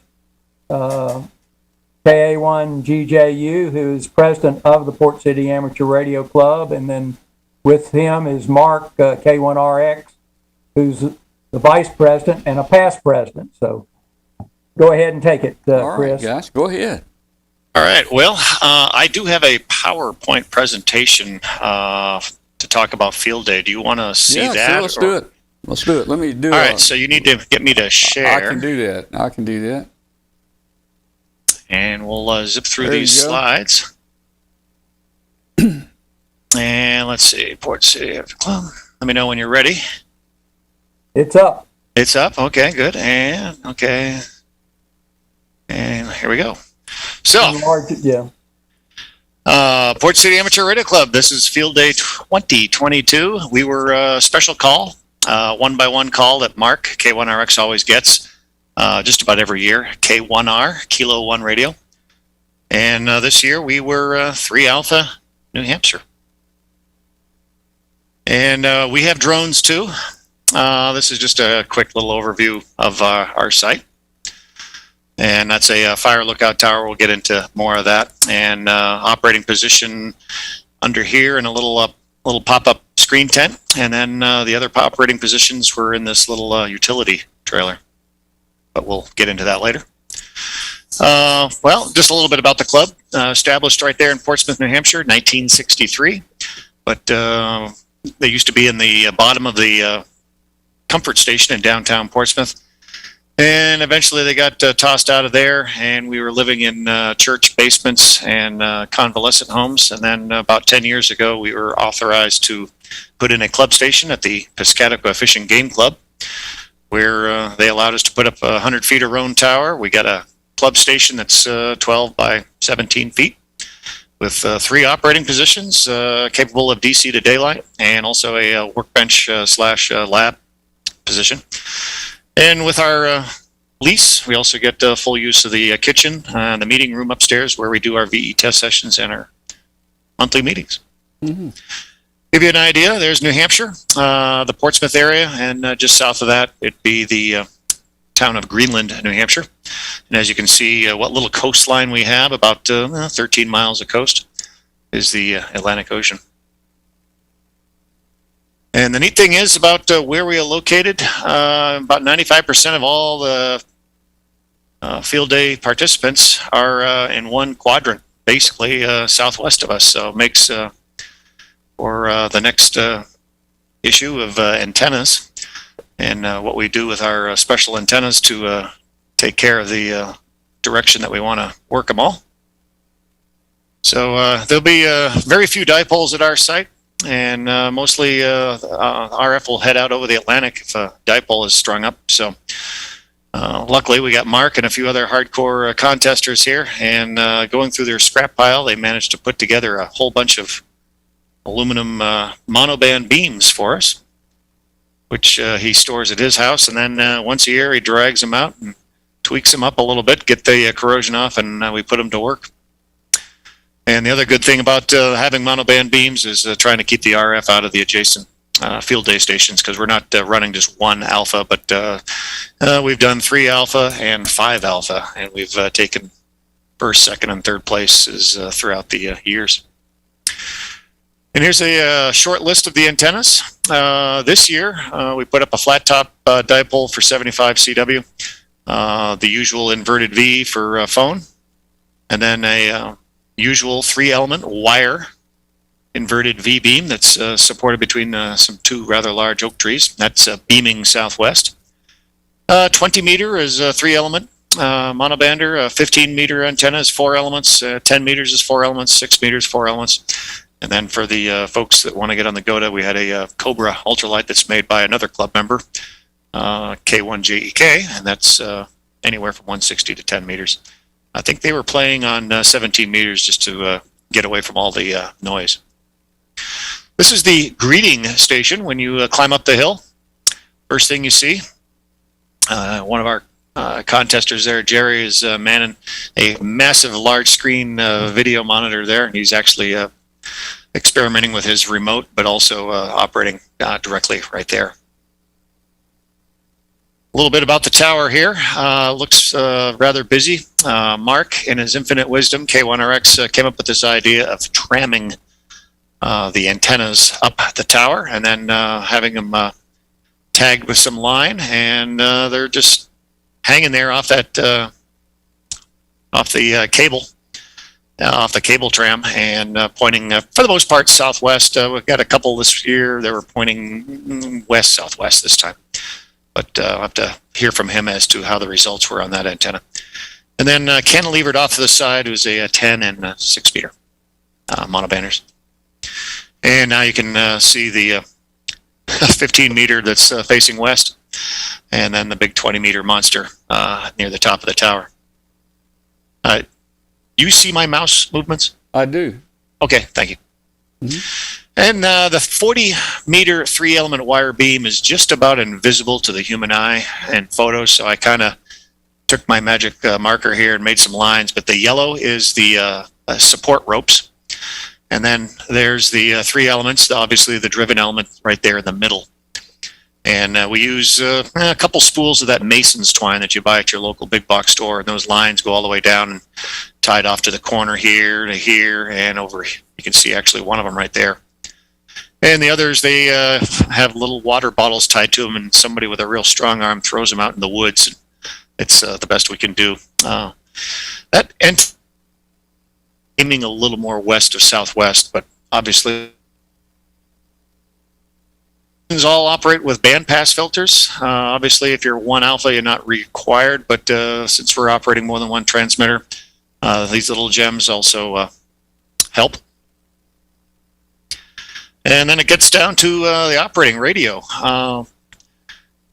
Speaker 5: KA1GJU, who is president of the Port City Amateur Radio Club. And then with him is Mark, K1RX, who's the vice president and a past president. So go ahead and take it,
Speaker 1: All
Speaker 5: Chris.
Speaker 1: right, guys, go ahead.
Speaker 6: All right. Well, I do have a PowerPoint presentation to talk about Field Day. Do you want to see that?
Speaker 1: Sure, let's do it. Let's do it. Let me do it.
Speaker 6: All right. So you need to get me to share.
Speaker 1: I can do that.
Speaker 6: And we'll zip through
Speaker 1: There
Speaker 6: these
Speaker 1: you go.
Speaker 6: slides. And let's see. Port City Amateur Club. Let me know when you're ready.
Speaker 5: It's up.
Speaker 6: It's up. Okay, good. And okay. And here we go. So,
Speaker 5: Enlarge it, yeah.
Speaker 6: Port City Amateur Radio Club. This is Field Day 2022. We were a special call, one-by-one call that Mark, K1RX, always gets just about every year. K1R, Kilo 1 Radio. And this year we were 3 Alpha, New Hampshire. And we have drones too. This is just a quick little overview of our site. And that's a fire lookout tower. We'll get into more of that. And operating position under here in a little pop-up screen tent. And then the other operating positions were in this little utility trailer. But we'll get into that later. Well, just a little bit about the club. Established right there in Portsmouth, New Hampshire, 1963. But they used to be in the bottom of the comfort station in downtown Portsmouth. And eventually they got tossed out of there, and we were living in church basements and convalescent homes. And then about 10 years ago, we were authorized to put in a club station at the Piscataqua Fishing Game Club, where they allowed us to put up a 100 feet of roan tower. We got a club station that's 12 by 17 feet with 3 operating positions capable of DC to daylight, and also a workbench slash lab position. And with our lease, we also get full use of the kitchen and the meeting room upstairs, where we do our VE test sessions and our monthly meetings.
Speaker 1: Mm-hmm.
Speaker 6: Give you an idea, there's New Hampshire, the Portsmouth area, and just south of that, it'd be the town of Greenland, New Hampshire. And as you can see, what little coastline we have, about 13 miles of coast, is the Atlantic Ocean. And the neat thing is about where we are located, about 95% of all the field day participants are in one quadrant, basically southwest of us. So it makes for the next issue of antennas and what we do with our special antennas to take care of the direction that we want to work them all. So there'll be very few dipoles at our site. And mostly RF will head out over the Atlantic if a dipole is strung up. So luckily we got Mark and a few other hardcore contesters here, and going through their scrap pile, they managed to put together a whole bunch of aluminum monoband beams for us, which he stores at his house. And then once a year he drags them out and tweaks them up a little bit, get the corrosion off, and we put them to work. And the other good thing about having monoband beams is trying to keep the RF out of the adjacent field day stations, because we're not running just 1 alpha, but we've done 3 alpha and 5 alpha, and we've taken 1st, 2nd, and 3rd places throughout the years. And here's a short list of the antennas. This year, we put up a flat top dipole for 75 CW, the usual inverted V for phone, and then a usual 3-element wire inverted V beam that's supported between some 2 rather large oak trees. That's beaming southwest. 20 meter is a 3-element monobander. 15 meter antenna is 4 elements. 10 meters is 4 elements. 6 meters, 4 elements. And then for the folks that want to get on the GOTA, we had a Cobra ultralight that's made by another club member, K1JEK, and that's anywhere from 160 to 10 meters. I think they were playing on 17 meters just to get away from all the noise. This is the greeting station when you climb up the hill. First thing you see, one of our contesters there, Jerry, is manning a massive large screen video monitor there, and he's actually experimenting with his remote, but also operating directly right there. A little bit about the tower here. Looks rather busy. Mark, in his infinite wisdom, K1RX, came up with this idea of tramming the antennas up the tower and then having them tagged with some line, and they're just hanging there off that off the cable tram, and pointing for the most part southwest. We've got a couple this year that were pointing west southwest this time, but I'll have to hear from him as to how the results were on that antenna. And then cantilevered off to the side was a 10 and 6 meter monobanders. And now you can see the 15 meter that's facing west, and then the big 20 meter monster near the top of the tower. You see my mouse movements?
Speaker 1: I do.
Speaker 6: Okay, thank you. Mm-hmm. And the 40 meter 3-element wire beam is just about invisible to the human eye in photos, so I kind of took my magic marker here and made some lines, but the yellow is the support ropes. And then there's the 3 elements, obviously the driven element right there in the middle. And we use a couple spools of that Mason's twine that you buy at your local big box store, and those lines go all the way down and tied off to the corner here to here and over. You can see actually one of them right there. And the others, they have little water bottles tied to them, and somebody with a real strong arm throws them out in the woods. It's the best we can do. That and aiming a little more west of southwest, but obviously these all operate with bandpass filters. Obviously, if you're 1 alpha, you're not required, but since we're operating more than one transmitter, these little gems also help. And then it gets down to the operating radio.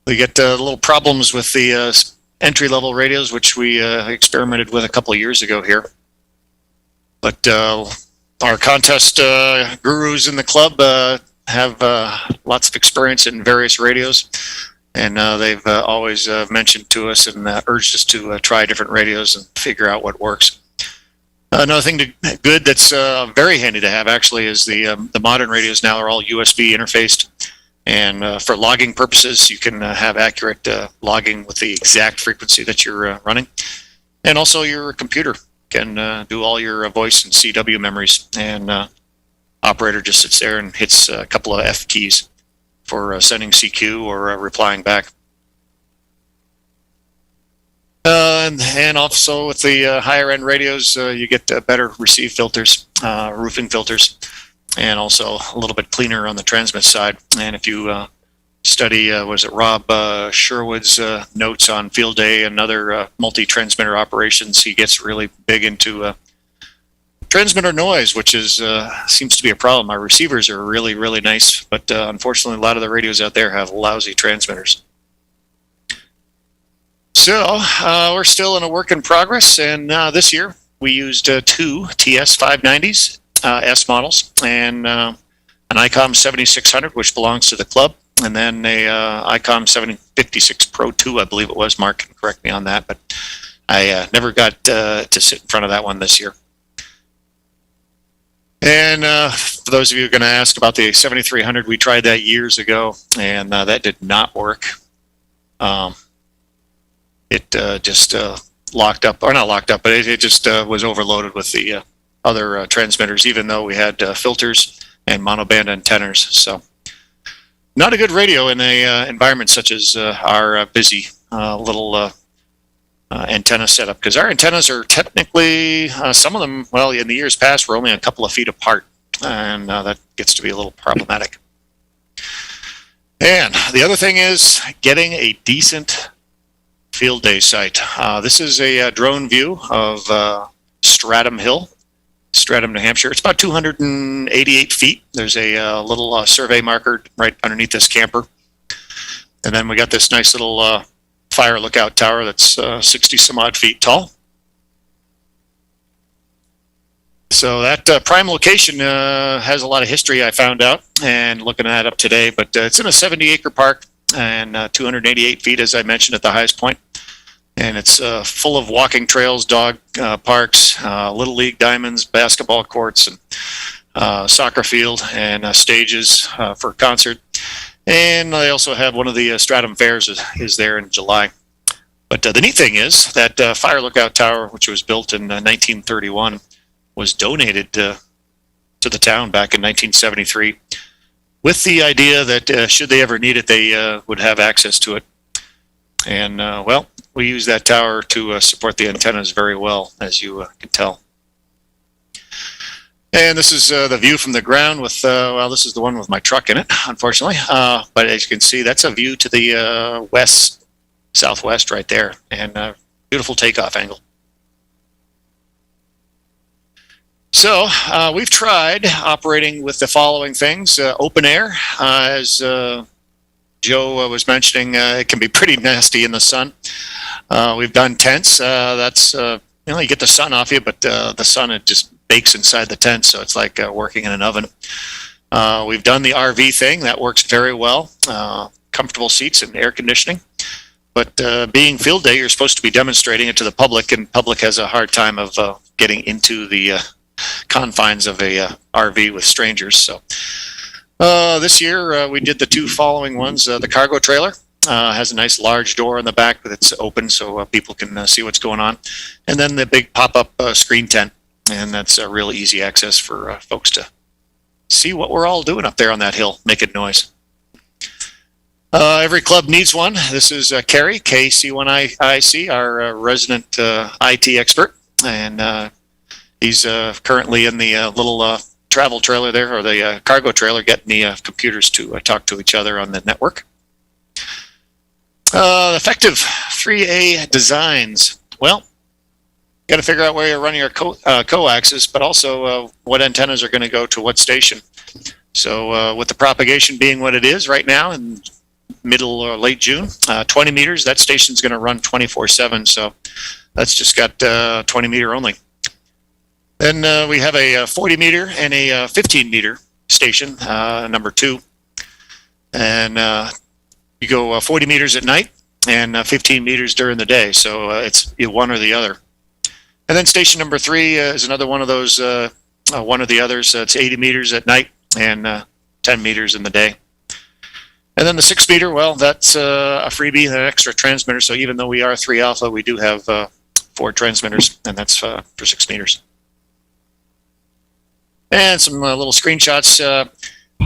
Speaker 6: We get little problems with the entry-level radios, which we experimented with a couple of years ago here. But our contest gurus in the club have lots of experience in various radios, and they've always mentioned to us and urged us to try different radios and figure out what works. Another thing good that's very handy to have actually is the modern radios now are all USB interfaced, and for logging purposes you can have accurate logging with the exact frequency that you're running, and also your computer can do all your voice and CW memories, and operator just sits there and hits a couple of F keys for sending CQ or replying back. And also with the higher end radios, you get better receive filters, roofing filters, and also a little bit cleaner on the transmit side. And if you study, was it Rob Sherwood's notes on field day and other multi-transmitter operations, he gets really big into transmitter noise, which is seems to be a problem. Our receivers are really, really nice, but unfortunately a lot of the radios out there have lousy transmitters. So we're still in a work in progress, and this year we used 2 TS590s S models and an ICOM 7600, which belongs to the club, and then a ICOM 756 Pro 2, I believe it was. Mark can correct me on that, but I never got to sit in front of that one this year. And for those of you who are going to ask about the 7300, we tried that years ago, and that did not work. It just locked up, or not locked up, but it just was overloaded with the other transmitters, even though we had filters and monoband antennas. So not a good radio in a environment such as our busy little antenna setup, because our antennas are technically, some of them, well, in the years past, were only a couple of feet apart, and that gets to be a little problematic. And the other thing is getting a decent field day site. This is a drone view of Stratham Hill, Stratham, New Hampshire. It's about 288 feet. There's a little survey marker right underneath this camper. And then we got this nice little fire lookout tower that's 60 some odd feet tall. So that prime location has a lot of history, I found out, and looking at it up today. But it's in a 70-acre park and 288 feet, as I mentioned, at the highest point. And it's full of walking trails, dog parks, Little League diamonds, basketball courts, and soccer field, and stages for concert. And they also have one of the Stratham Fairs is there in July. But the neat thing is that fire lookout tower, which was built in 1931, was donated to the town back in 1973 with the idea that should they ever need it, they would have access to it. And, well, we use that tower to support the antennas very well, as you can tell. And this is the view from the ground with, well, this is the one with my truck in it, unfortunately. But as you can see, that's a view to the southwest right there, and beautiful takeoff angle. So we've tried operating with the following things. Open air, as Joe was mentioning, it can be pretty nasty in the sun. We've done tents. That's, you get the sun off you, but the sun, it just bakes inside the tent, so it's like working in an oven. We've done the RV thing. That works very well. Comfortable seats and air conditioning. But being field day, you're supposed to be demonstrating it to the public, and public has a hard time of getting into the confines of a RV with strangers. So this year we did the two following ones. The cargo trailer has a nice large door in the back that's open so people can see what's going on. And then the big pop-up screen tent, and that's real easy access for folks to see what we're all doing up there on that hill, making noise. Every club needs one. This is Kerry, KC1IC, our resident IT expert, and he's currently in the little travel trailer there, or the cargo trailer, getting the computers to talk to each other on the network. Effective 3A designs. Well, got to figure out where you're running your coaxes, but also what antennas are going to go to what station. So with the propagation being what it is right now, in middle or late June, 20 meters, that station's going to run 24/7. So that's just got 20 meter only. Then we have a 40 meter and a 15 meter station, number 2. And you go 40 meters at night and 15 meters during the day. So it's one or the other. And then station number 3 is another one of those, one or the others. It's 80 meters at night and 10 meters in the day. And then the 6 meter, well, that's a freebie, an extra transmitter. So even though we are 3 alpha, we do have 4 transmitters, and that's for 6 meters. And some little screenshots.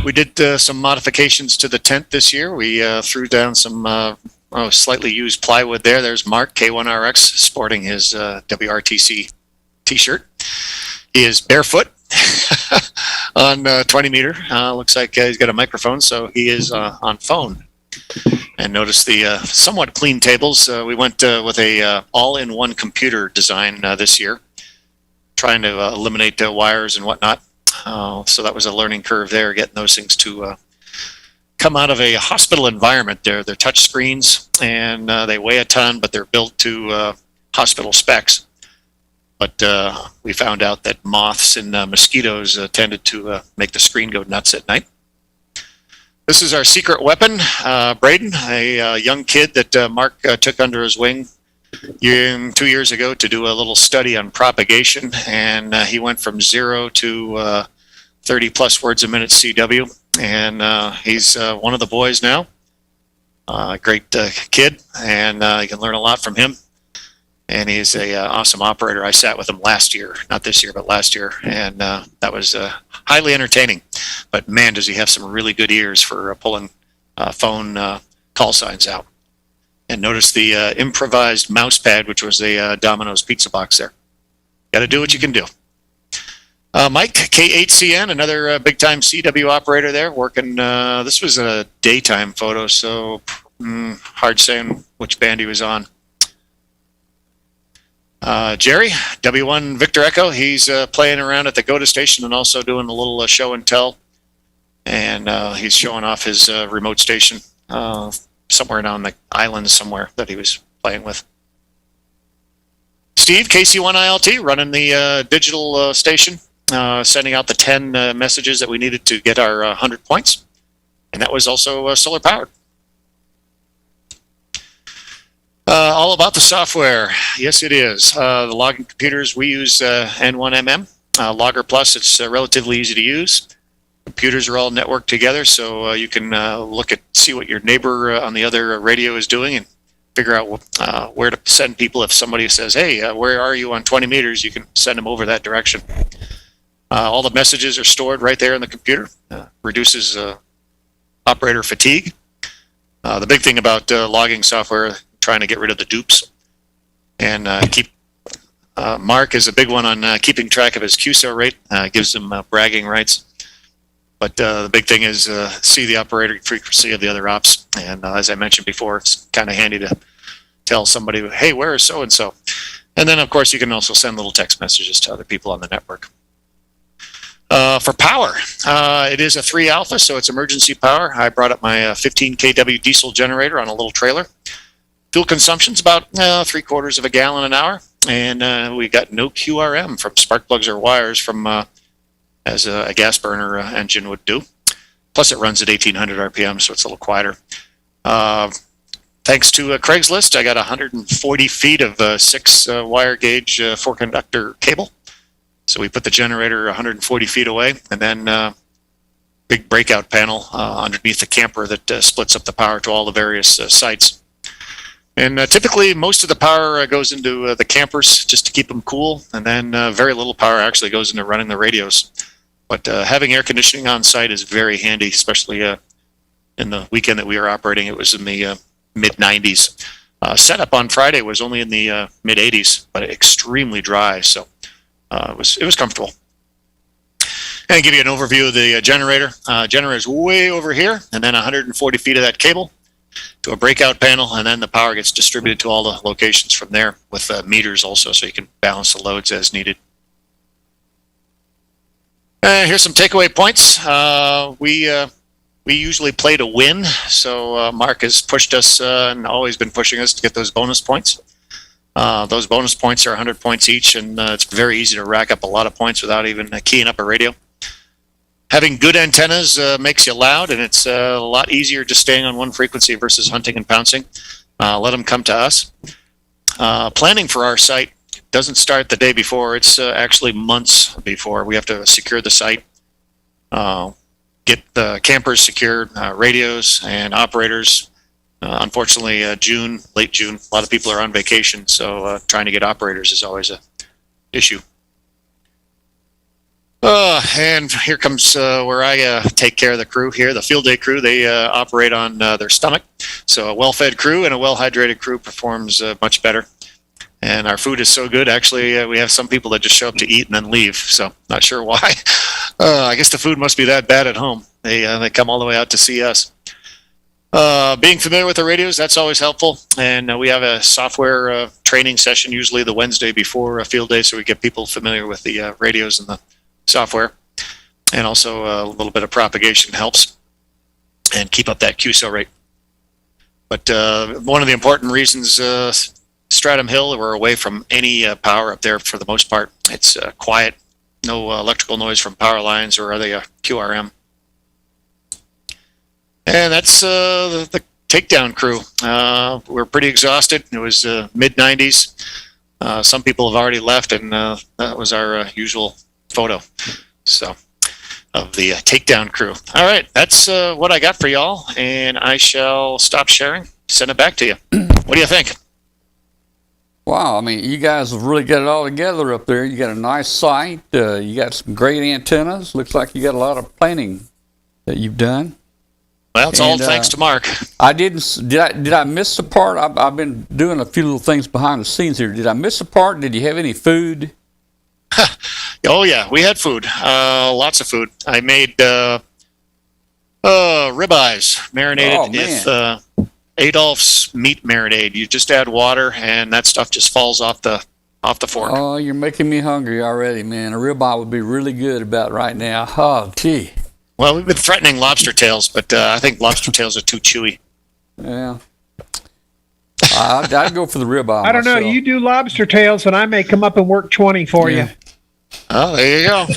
Speaker 6: We did some modifications to the tent this year. We threw down some slightly used plywood there. There's Mark, K1RX, sporting his WRTC t-shirt. He is barefoot on 20 meter. Looks like he's got a microphone, so he is on phone. And notice the somewhat clean tables. We went with a all-in-one computer design this year, trying to eliminate wires and whatnot. So that was a learning curve there, getting those things to come out of a hospital environment. They're touch screens, and they weigh a ton, but they're built to hospital specs. But we found out that moths and mosquitoes tended to make the screen go nuts at night. This is our secret weapon, Braden, a young kid that Mark took under his wing 2 years ago to do a little study on propagation, and he went from 0 to 30 plus words a minute CW, and he's one of the boys now. Great kid, and you can learn a lot from him. And he's a awesome operator. I sat with him last year, not this year, but last year, and that was highly entertaining. But man, does he have some really good ears for pulling phone call signs out. And notice the improvised mouse pad, which was a Domino's pizza box there. Got to do what you can do. Mike, K8CN, another big-time CW operator there, working. This was a daytime photo, so hard saying which band he was on. Jerry, W1 Victor Echo, he's playing around at the GOTA station and also doing a little show and tell. And he's showing off his remote station somewhere down the island somewhere that he was playing with. Steve, KC1ILT, running the digital station, sending out the 10 messages that we needed to get our 100 points. And that was also solar powered. All about the software. Yes, it is. The logging computers, we use N1MM. Logger Plus, it's relatively easy to use. Computers are all networked together, so you can see what your neighbor on the other radio is doing and figure out where to send people. If somebody says, hey, where are you on 20 meters, you can send them over that direction. All the messages are stored right there in the computer. Reduces operator fatigue. The big thing about logging software, trying to get rid of the dupes and keep Mark is a big one on keeping track of his QSO rate, gives him bragging rights. But the big thing is see the operator frequency of the other ops. And as I mentioned before, it's kind of handy to tell somebody, hey, where is so-and-so? And then, of course, you can also send little text messages to other people on the network. For power, it is a 3 alpha, so it's emergency power. I brought up my 15 kW diesel generator on a little trailer. Fuel consumption's about 3/4 of a gallon an hour. And we got no QRM from spark plugs or wires from as a gas burner engine would do. Plus it runs at 1800 RPM, so it's a little quieter. Thanks to Craigslist, I got 140 feet of 6 wire gauge 4-conductor cable. So we put the generator 140 feet away, and then big breakout panel underneath the camper that splits up the power to all the various sites. And typically, most of the power goes into the campers just to keep them cool, and then very little power actually goes into running the radios. But having air conditioning on site is very handy, especially in the weekend that we were operating. It was in the mid-90s. Setup on Friday was only in the mid-80s, but extremely dry, so it was comfortable. And I'll give you an overview of the generator. Generator is way over here, and then 140 feet of that cable to a breakout panel, and then the power gets distributed to all the locations from there with meters also, so you can balance the loads as needed. Here's some takeaway points. We usually play to win, so Mark has pushed us and always been pushing us to get those bonus points. Those bonus points are 100 points each, and it's very easy to rack up a lot of points without even keying up a radio. Having good antennas makes you loud, and it's a lot easier just staying on one frequency versus hunting and pouncing. Let them come to us. Planning for our site doesn't start the day before. It's actually months before. We have to secure the site, get the campers secured, radios and operators. Unfortunately, late June, a lot of people are on vacation, so trying to get operators is always an issue. And here comes where I take care of the crew here. The field day crew, they operate on their stomach. So a well-fed crew and a well-hydrated crew performs much better. And our food is so good, actually, we have some people that just show up to eat and then leave. So not sure why. I guess the food must be that bad at home. They come all the way out to see us. Being familiar with the radios, that's always helpful. And we have a software training session, usually the Wednesday before a field day, so we get people familiar with the radios and the software. And also a little bit of propagation helps and keep up that QSO rate. But one of the important reasons, Stratum Hill, we're away from any power up there for the most part. It's quiet, no electrical noise from power lines or other QRM. And that's the takedown crew. We're pretty exhausted. It was mid-90s. Some people have already left, and that was our usual photo of the takedown crew. All right, that's what I got for y'all, and I shall stop sharing, send it back to you. What do you think?
Speaker 1: Wow, I mean, you guys have really got it all together up there. You got a nice site. You got some great antennas. Looks like you got a lot of planning that you've done.
Speaker 6: Well, it's all
Speaker 1: And,
Speaker 6: thanks to Mark.
Speaker 1: Did I miss the part? I've been doing a few little things behind the scenes here. Did I miss the part? Did you have any food?
Speaker 6: Oh yeah, we had food. Lots of food. I made ribeyes marinated with Adolph's meat marinade. You just add water, and that stuff just falls off the fork.
Speaker 1: Oh, you're making me hungry already, man. A ribeye would be really good about right now. Oh, gee.
Speaker 6: Well, we've been threatening lobster tails, but I think lobster tails are too chewy.
Speaker 1: Yeah. I'd go for the ribeye.
Speaker 3: I don't know. You do lobster tails, and I may come up and work 20 for you.
Speaker 6: Oh, there you go.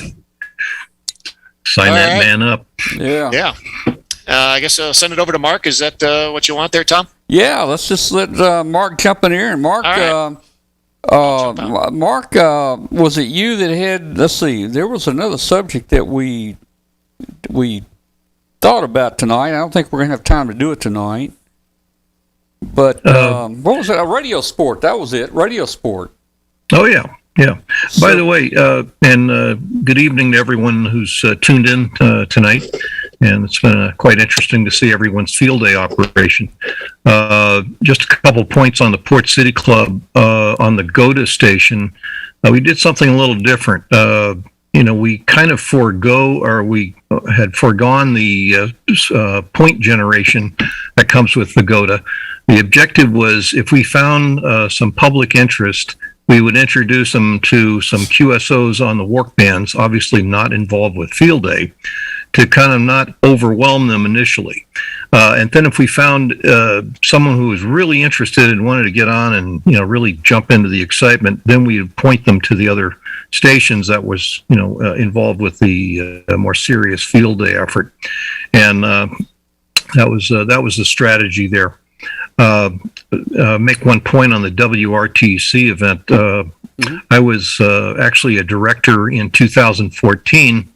Speaker 7: Sign that man up.
Speaker 1: Yeah.
Speaker 6: Yeah. I guess I'll send it over to Mark. Is that what you want there, Tom?
Speaker 1: Yeah, let's just let Mark jump in here. And Mark, Mark, was it you that had? Let's see. There was another subject that we thought about tonight. I don't think we're gonna have time to do it tonight. But what was it? A radio sport. That was it. Radio sport.
Speaker 7: Oh yeah. By the way, and good evening to everyone who's tuned in tonight. And it's been quite interesting to see everyone's field day operation. Just a couple points on the Port City Club on the GOTA station. We did something a little different. We kind of we had foregone the point generation that comes with the GOTA. The objective was if we found some public interest, we would introduce them to some QSOs on the work bands, obviously not involved with field day, to kind of not overwhelm them initially. And then if we found someone who was really interested and wanted to get on and, really jump into the excitement, then we would point them to the other stations that was, involved with the more serious field day effort. And that was the strategy there. Make one point on the WRTC event. I was actually a director in 2014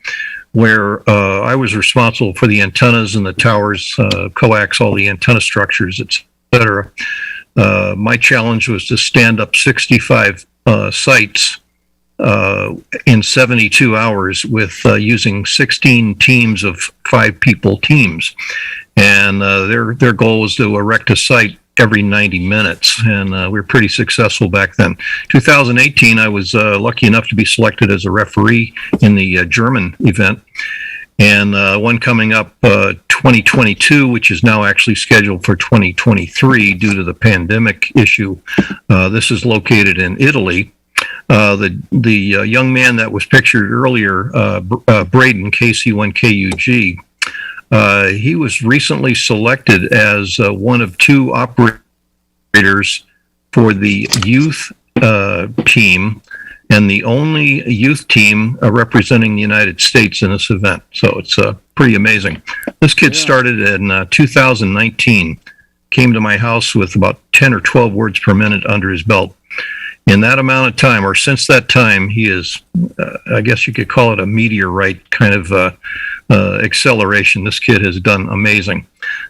Speaker 7: where I was responsible for the antennas and the towers, coax, all the antenna structures, etc. My challenge was to stand up 65 sites in 72 hours with using 16 teams of 5-people teams. And their goal was to erect a site every 90 minutes, and we were pretty successful back then. 2018, I was lucky enough to be selected as a referee in the German event, and one coming up 2022, which is now actually scheduled for 2023 due to the pandemic issue. This is located in Italy. The young man that was pictured earlier, Braden, KC1KUG, he was recently selected as one of 2 operators for the youth team and the only youth team representing the United States in this event. So it's pretty amazing. This kid started in 2019, came to my house with about 10 or 12 words per minute under his belt. In that amount of time, or since that time, he is, I guess you could call it a meteorite kind of acceleration. This kid has done amazing.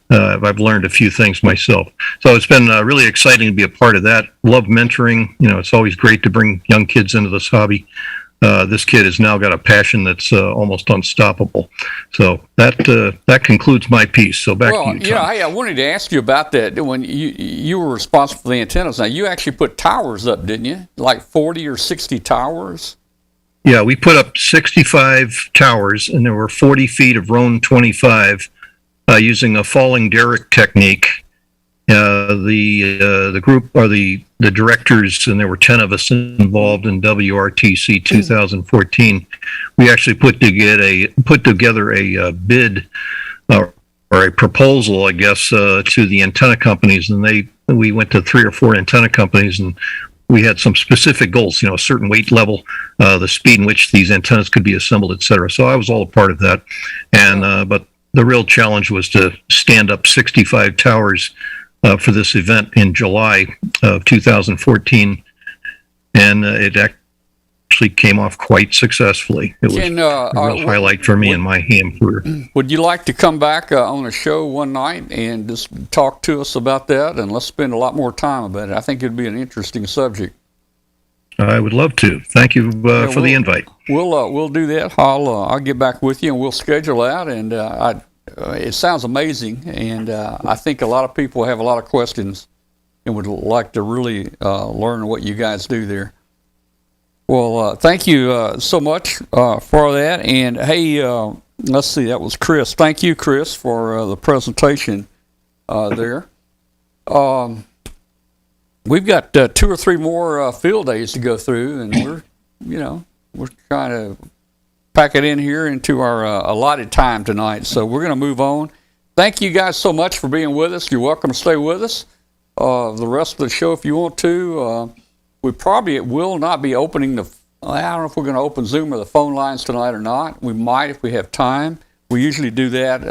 Speaker 7: I've learned a few things myself. So it's been really exciting to be a part of that. Love mentoring. It's always great to bring young kids into this hobby. This kid has now got a passion that's almost unstoppable. So that concludes my piece. So back to you, Tom.
Speaker 1: I wanted to ask you about that. When you were responsible for the antennas, now you actually put towers up, didn't you? Like 40 or 60 towers?
Speaker 7: Yeah, we put up 65 towers, and there were 40 feet of Roan 25 using a falling derrick technique. The group, or the directors, and there were 10 of us involved in WRTC 2014. We actually put together a bid or a proposal, I guess, to the antenna companies, and we went to 3 or 4 antenna companies, and we had some specific goals, a certain weight level, the speed in which these antennas could be assembled, et cetera. So I was all a part of that. And but the real challenge was to stand up 65 towers for this event in July of 2014. And it actually came off quite successfully. It was a real highlight for me in my ham career.
Speaker 1: Would you like to come back on a show one night and just talk to us about that? And let's spend a lot more time about it. I think it'd be an interesting subject.
Speaker 7: I would love to. Thank you for the invite.
Speaker 1: We'll do that. I'll get back with you and we'll schedule out. And it sounds amazing. And I think a lot of people have a lot of questions and would like to really learn what you guys do there. Well, thank you so much for that. And hey, let's see, that was Chris. Thank you, Chris, for the presentation there. We've got 2 or 3 more field days to go through, and we're trying to pack it in here into our allotted time tonight. So we're going to move on. Thank you guys so much for being with us. You're welcome to stay with us the rest of the show if you want to. We probably will not be opening I don't know if we're going to open Zoom or the phone lines tonight or not. We might if we have time. We usually do that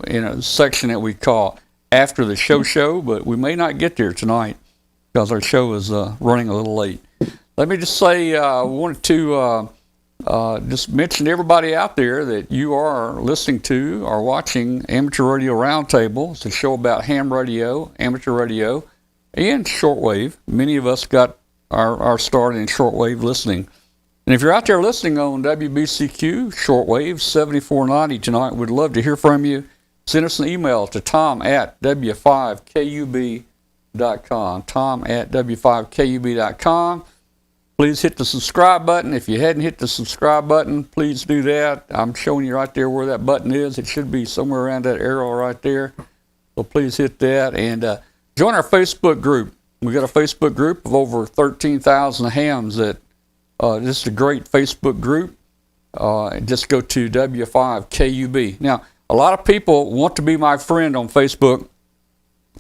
Speaker 1: in a section that we call after the show, but we may not get there tonight because our show is running a little late. Let me just say, I wanted to just mention to everybody out there that you are listening to or watching Amateur Radio Roundtable. It's a show about ham radio, amateur radio, and shortwave. Many of us got our start in shortwave listening. And if you're out there listening on WBCQ, shortwave 7490 tonight, we'd love to hear from you. Send us an email to tom@w5kub.com, tom@w5kub.com. Please hit the subscribe button. If you hadn't hit the subscribe button, please do that. I'm showing you right there where that button is. It should be somewhere around that arrow right there. So please hit that and join our Facebook group. We got a Facebook group of over 13,000 hams. This is a great Facebook group. Just go to W5KUB. Now, a lot of people want to be my friend on Facebook.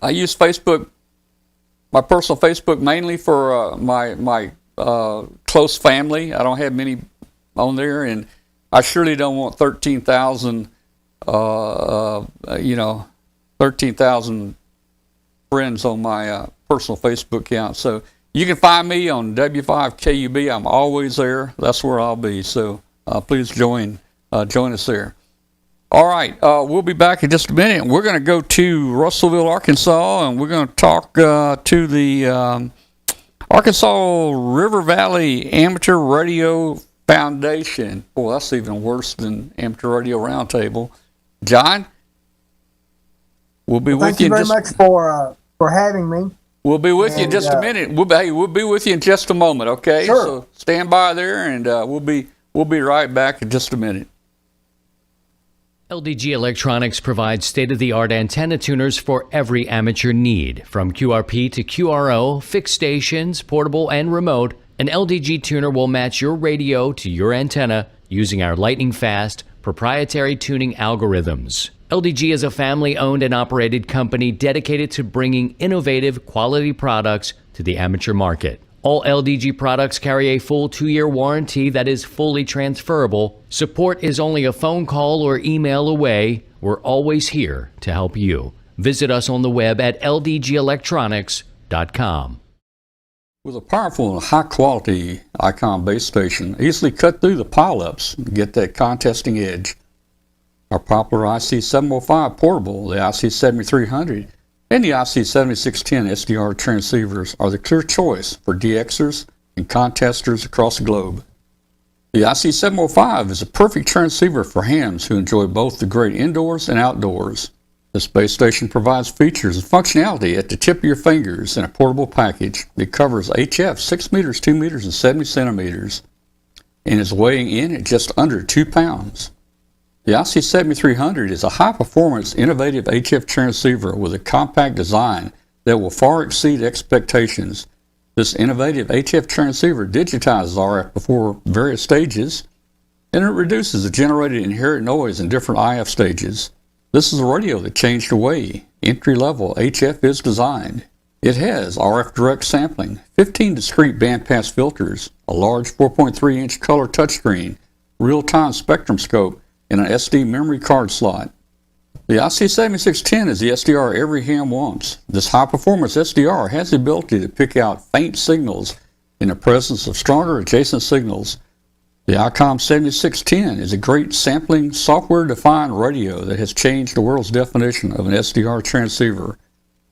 Speaker 1: I use Facebook, my personal Facebook, mainly for my close family. I don't have many on there, and I surely don't want 13,000, 13,000 friends on my personal Facebook account. So you can find me on W5KUB. I'm always there. That's where I'll be. So please join us there. All right, we'll be back in just a minute. We're going to go to Russellville, Arkansas, and we're going to talk to the Arkansas River Valley Amateur Radio Foundation. Boy, that's even worse than Amateur Radio Roundtable. John, we'll be with you.
Speaker 8: Thank you very much for having me.
Speaker 1: We'll be with you in just a minute. We'll be with you in just a moment. Okay,
Speaker 8: sure.
Speaker 1: So stand by there, and we'll be right back in just a minute.
Speaker 9: LDG Electronics provides state-of-the-art antenna tuners for every amateur need. From QRP to QRO, fixed stations, portable and remote, an LDG tuner will match your radio to your antenna using our lightning-fast, proprietary tuning algorithms. LDG is a family-owned and operated company dedicated to bringing innovative, quality products to the amateur market. All LDG products carry a full 2-year warranty that is fully transferable. Support is only a phone call or email away. We're always here to help you. Visit us on the web at ldgelectronics.com.
Speaker 1: With a powerful and high-quality Icon base station, easily cut through the pileups and get that contesting edge. Our popular IC705 portable, the IC7300, and the IC7610 SDR transceivers are the clear choice for DXers and contesters across the globe. The IC705 is a perfect transceiver for hams who enjoy both the great indoors and outdoors. This base station provides features and functionality at the tip of your fingers in a portable package. It covers HF 6 meters, 2 meters, and 70 centimeters, and is weighing in at just under 2 pounds. The IC7300 is a high-performance, innovative HF transceiver with a compact design that will far exceed expectations. This innovative HF transceiver digitizes RF before various stages, and it reduces the generated inherent noise in different IF stages. This is a radio that changed the way entry-level HF is designed. It has RF direct sampling, 15 discrete bandpass filters, a large 4.3-inch color touchscreen, real-time spectrum scope, and an SD memory card slot. The IC7610 is the SDR every ham wants. This high-performance SDR has the ability to pick out faint signals in the presence of stronger adjacent signals. The ICOM 7610 is a great sampling, software-defined radio that has changed the world's definition of an SDR transceiver.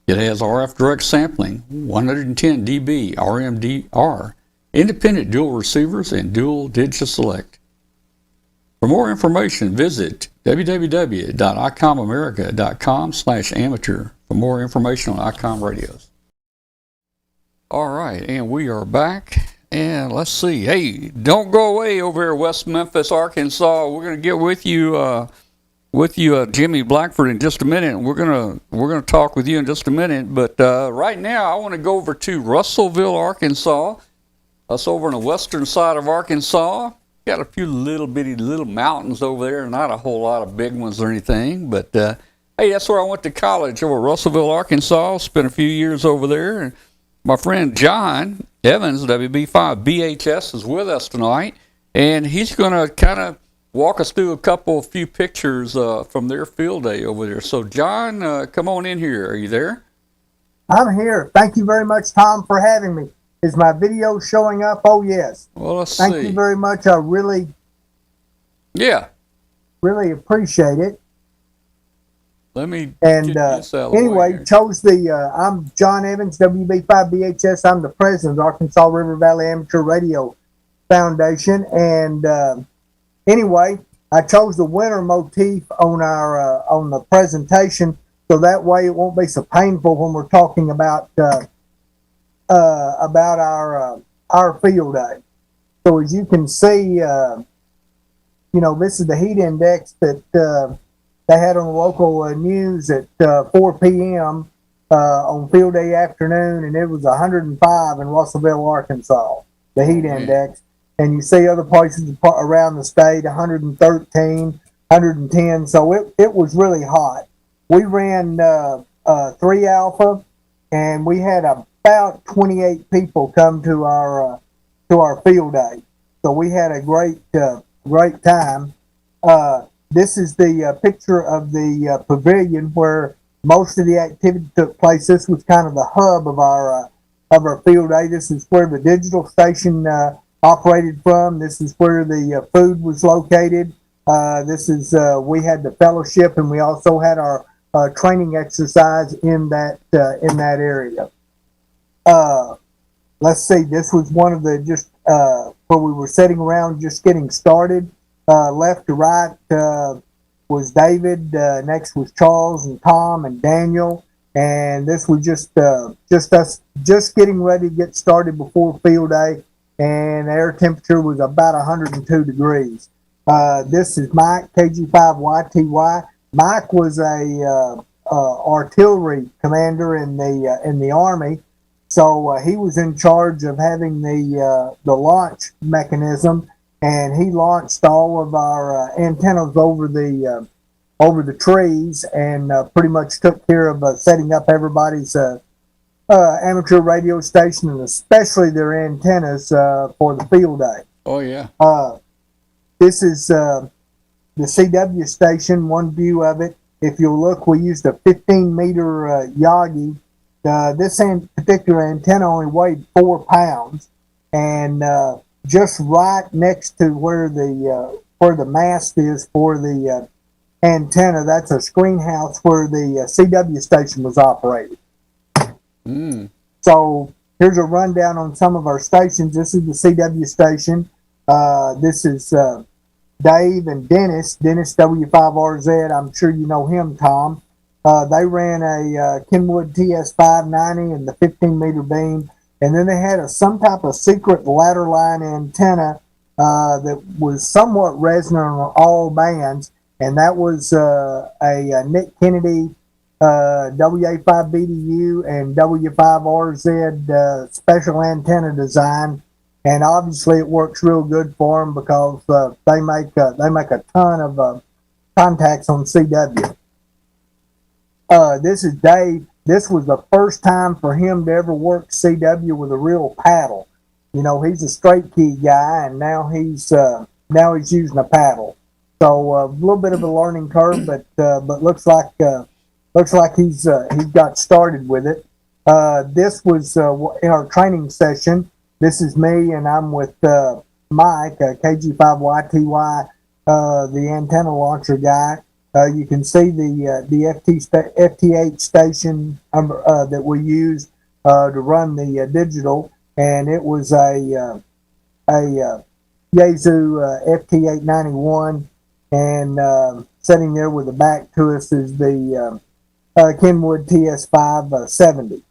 Speaker 1: It has RF direct sampling, 110 dB RMDR, independent dual receivers, and dual digit select. For more information, visit www.icomamerica.com/amateur for more information on ICOM radios. All right, and we are back. And let's see. Hey, don't go away over here, West Memphis, Arkansas. We're going to get with you, Jimmy Blackford, in just a minute. We're gonna talk with you in just a minute. But right now, I want to go over to Russellville, Arkansas. That's over on the western side of Arkansas. Got a few little mountains over there. Not a whole lot of big ones or anything. But hey, that's where I went to college, over Russellville, Arkansas. Spent a few years over there. And my friend John Evans, WB5 BHS, is with us tonight, and he's going to kind of walk us through a few pictures from their field day over there. So, John, come on in here. Are you there?
Speaker 8: I'm here. Thank you very much, Tom, for having me. Is my video showing up? Oh, yes.
Speaker 1: Well, let's see.
Speaker 8: Thank you very much. I really appreciate it.
Speaker 1: Let me
Speaker 8: And
Speaker 1: get this out of the way
Speaker 8: anyway,
Speaker 1: here.
Speaker 8: chose the. I'm John Evans, WB5 BHS. I'm the president of the Arkansas River Valley Amateur Radio Foundation. And anyway, I chose the winter motif on our on the presentation, so that way it won't be so painful when we're talking about our field day. So as you can see, this is the heat index that they had on the local news at 4 p.m. On field day afternoon, and it was 105 in Russellville, Arkansas, the heat index. And you see other places around the state, 113, 110. So it was really hot. We ran 3 Alpha, and we had about 28 people come to our field day. So we had a great time. This is the picture of the pavilion where most of the activity took place. This was kind of the hub of our field day. This is where the digital station operated from. This is where the food was located. This is we had the fellowship, and we also had our training exercise in that area. Let's see. This was one of the where we were sitting around just getting started. Left to right was David. Next was Charles and Tom and Daniel. And this was just us getting ready to get started before field day. And the air temperature was about 102 degrees. This is Mike, KG5YTY. Mike was a artillery commander in the Army. So he was in charge of having the launch mechanism, and he launched all of our antennas over the trees, and pretty much took care of setting up everybody's amateur radio station, and especially their antennas for the field day.
Speaker 1: Oh yeah.
Speaker 8: This is the CW station. One view of it. If you'll look, we used a 15-meter Yagi. This particular antenna only weighed 4 pounds, and just right next to where the mast is for the antenna, that's a screen house where the CW station was operated. So here's a rundown on some of our stations. This is the CW station. This is Dave and Dennis W5RZ. I'm sure you know him, Tom. They ran a Kenwood TS590 and the 15-meter beam. And then they had some type of secret ladder line antenna that was somewhat resonant on all bands, and that was a Nick Kennedy WA5BDU and W5RZ special antenna design, and obviously it works real good for them because they make a ton of contacts on CW. This is Dave. This was the first time for him to ever work CW with a real paddle. You know, he's a straight key guy, and now he's using a paddle. So a little bit of a learning curve, but looks like he got started with it. This was in our training session. this is me, and I'm with Mike, KG5YTY, the antenna launcher guy. You can see the FTH station that we use to run the digital, and it was a Yaesu FT891, and sitting there with the back to us is the Kenwood TS570.